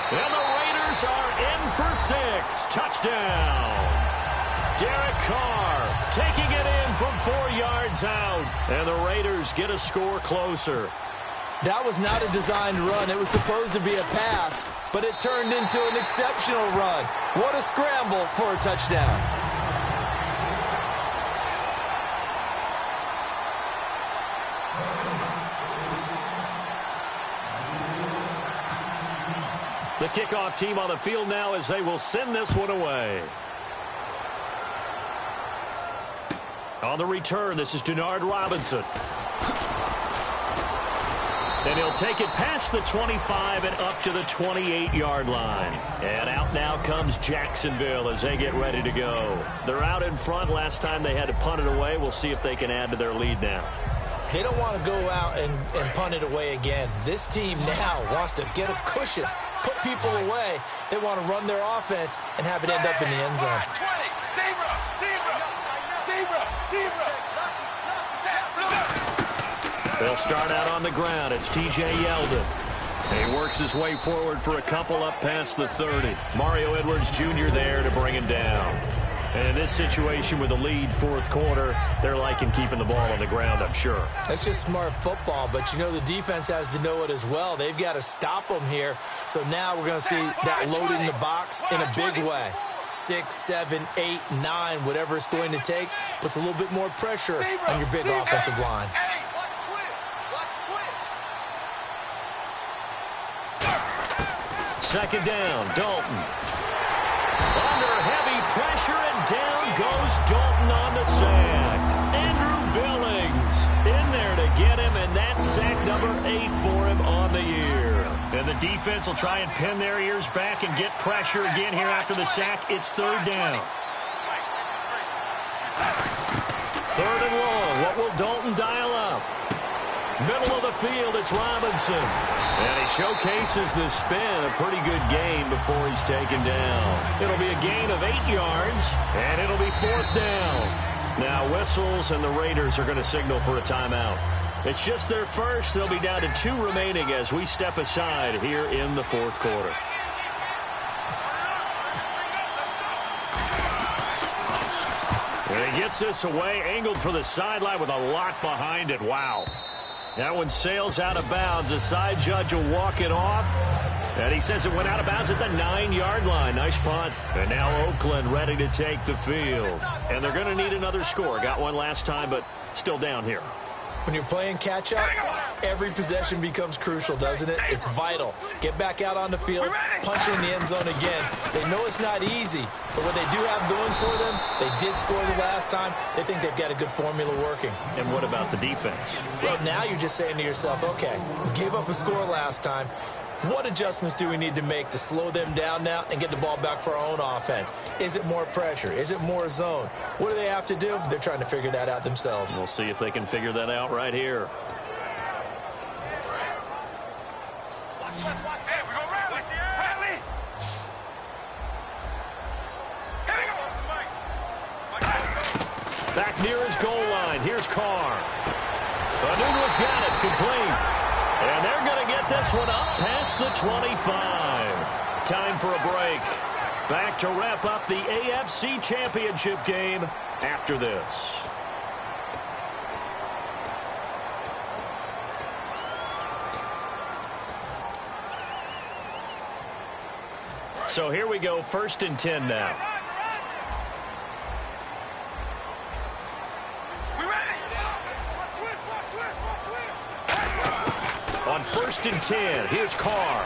And the Raiders are in for 6. Touchdown. Derek Carr taking it in from 4 yards out. And the Raiders get a score closer. That was not a designed run. It was supposed to be a pass, but it turned into an exceptional run. What a scramble for a touchdown. The kickoff team on the field now as they will send this one away. On the return, this is Denard Robinson. And he'll take it past the 25 and up to the 28-yard line. And out now comes Jacksonville as they get ready to go. They're out in front. Last time they had to punt it away. We'll see if they can add to their lead now. They don't want to go out and punt it away again. This team now wants to get a cushion, put people away. They want to run their offense and have it end up in the end zone. They'll start out on the ground. It's T.J. Yeldon. He works his way forward for a couple up past the 30. Mario Edwards Jr. there to bring him down. And in this situation with the lead 4th quarter, they're liking keeping the ball on the ground, I'm sure. That's just smart football, but you know the defense has to know it as well. They've got to stop them here. So now we're going to see that loading the box in a big way. 6, 7, 8, 9, whatever it's going to take, puts a little bit more pressure on your big offensive line. Second down, Dalton. Under heavy pressure, and down goes Dalton on the sack. Andrew Billings in there to get him, and that's sack number 8 for him on the year. And the defense will try and pin their ears back and get pressure again here after the sack. It's third down. Third and long. What will Dalton dial up? Middle of the field, it's Robinson. And he showcases the spin. A pretty good gain before he's taken down. It'll be a gain of 8 yards, and it'll be fourth down. Now whistles, and the Raiders are going to signal for a timeout. It's just their first. They'll be down to 2 remaining as we step aside here in the fourth quarter. And he gets this away, angled for the sideline with a lot behind it. Wow. That one sails out of bounds. The side judge will walk it off. And he says it went out of bounds at the 9-yard line. Nice punt. And now Oakland ready to take the field. And they're going to need another score. Got one last time, but still down here. When you're playing catch-up, every possession becomes crucial, doesn't it? It's vital. Get back out on the field, punch it in the end zone again. They know it's not easy, but what they do have going for them, they did score the last time. They think they've got a good formula working. And what about the defense? Well, now you're just saying to yourself, okay, we gave up a score last time. What adjustments do we need to make to slow them down now and get the ball back for our own offense? Is it more pressure? Is it more zone? What do they have to do? They're trying to figure that out themselves. We'll see if they can figure that out right here. Back near his goal line. Here's Carr. Anunu's got it. Complete. And they're going to get this one up past the 25. Time for a break. Back to wrap up the AFC Championship game after this. So here we go, 1st and 10 now. On 1st and 10, here's Carr.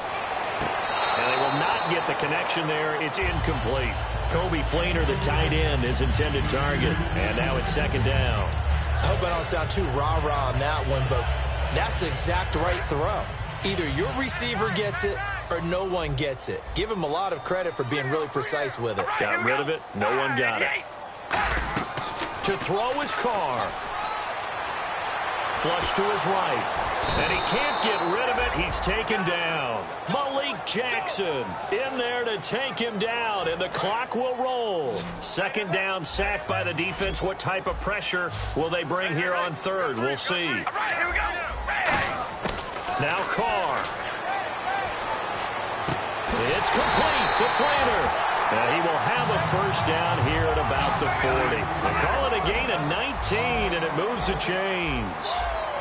And they will not get the connection there. It's incomplete. Kobe Fleener, the tight end, his intended target. And now it's 2nd down. I hope I don't sound too rah-rah on that one, but that's the exact right throw. Either your receiver gets it or no one gets it. Give him a lot of credit for being really precise with it. Got rid of it. No one got it. To throw is Carr. Flush to his right. And he can't get rid of it. He's taken down. Malik Jackson in there to take him down, and the clock will roll. 2nd down, sacked by the defense. What type of pressure will they bring here on 3rd? We'll see. Now Carr. It's complete to Fleener. And he will have a 1st down here at about the 40. They call it a gain of 19, and it moves the chains.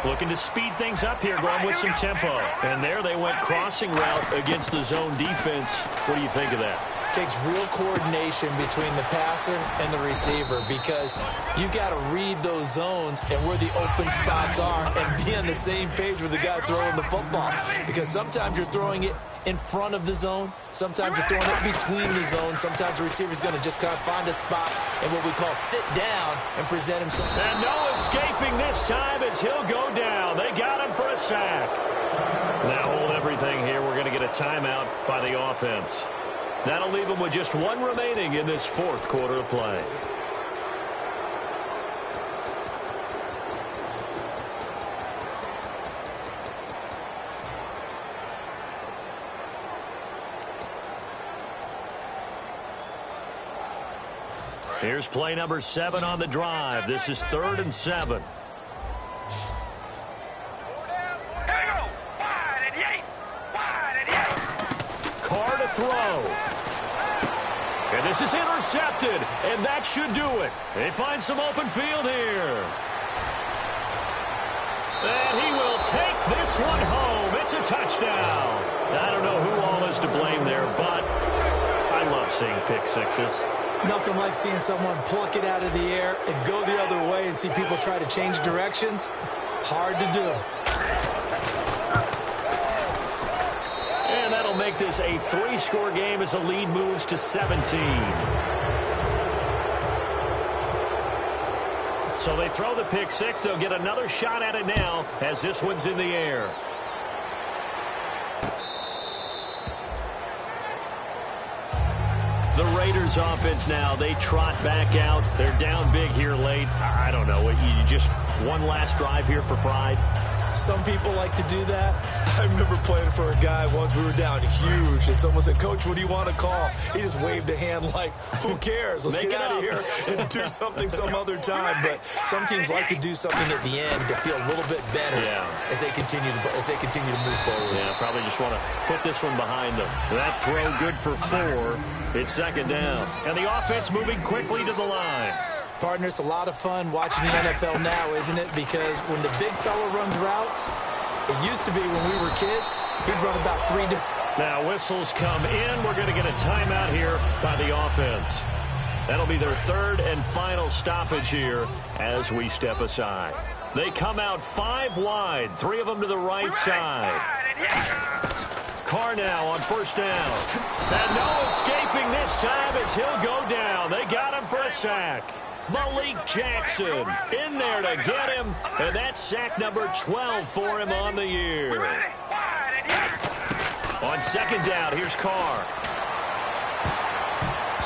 Looking to speed things up here, going with some tempo. And there they went crossing route against the zone defense. What do you think of that? Takes real coordination between the passer and the receiver, because you've got to read those zones and where the open spots are and be on the same page with the guy throwing the football. Because sometimes you're throwing it in front of the zone. Sometimes you're throwing it between the zones. Sometimes the receiver's going to just kind of find a spot and what we call sit down and present himself. And no escaping this time as he'll go down. They got him for a sack. Now hold everything here. We're going to get a timeout by the offense. That'll leave them with just 1 remaining in this 4th quarter of play. Here's play number 7 on the drive. This is 3rd and 7. Carr to throw. And this is intercepted, and that should do it. They find some open field here. And he will take this one home. It's a touchdown. I don't know who all is to blame there, but I love seeing pick sixes. Nothing like seeing someone pluck it out of the air and go the other way and see people try to change directions. Hard to do. And that'll make this a 3-score game as the lead moves to 17. So they throw the pick six. They'll get another shot at it now as this one's in the air. The Raiders offense now, they trot back out. They're down big here late. I don't know. You just one last drive here for pride? Some people like to do that. I remember playing for a guy once. We were down huge, and someone said, "Coach, what do you want to call?" He just waved a hand like, "Who cares? Let's get out of here and do something some other time." But some teams like to do something at the end to feel a little bit better as they continue to move forward. Yeah, probably just want to put this one behind them. That throw good for 4. It's second down, and the offense moving quickly to the line. Partner, it's a lot of fun watching the NFL now, isn't it? Because when the big fella runs routes, it used to be when we were kids, he'd run about 3 different. Now whistles come in. We're going to get a timeout here by the offense. That'll be their 3rd and final stoppage here as we step aside. They come out 5 wide, 3 of them to the right side. Carr now on first down. And no escaping this time as he'll go down. They got him for a sack. Malik Jackson in there to get him, and that's sack number 12 for him on the year. On second down, here's Carr.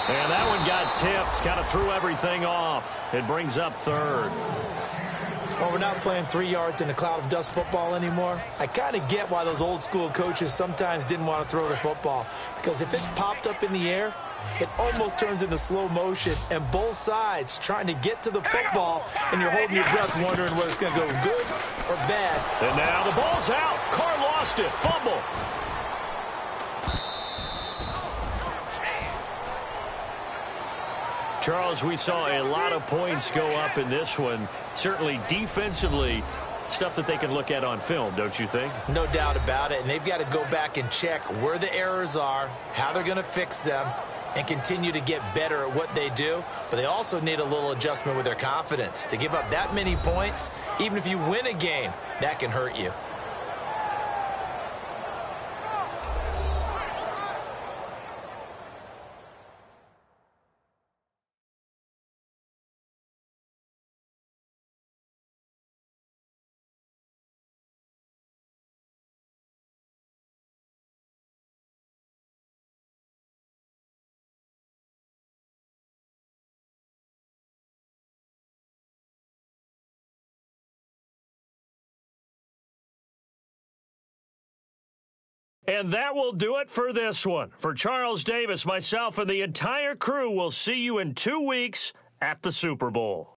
And that one got tipped, kind of threw everything off. It brings up 3rd. Well, we're not playing 3 yards in a cloud of dust football anymore. I kind of get why those old school coaches sometimes didn't want to throw the football, because if it's popped up in the air, it almost turns into slow motion, and both sides trying to get to the football, and you're holding your breath wondering whether it's going to go good or bad. And now the ball's out. Carr lost it. Fumble. Charles, we saw a lot of points go up in this one. Certainly defensively, stuff that they can look at on film, don't you think? No doubt about it, and they've got to go back and check where the errors are, how they're going to fix them, and continue to get better at what they do. But they also need a little adjustment with their confidence. To give up that many points, even if you win a game, that can hurt you. And that will do it for this one. For Charles Davis, myself, and the entire crew, will see you in 2 weeks at the Super Bowl.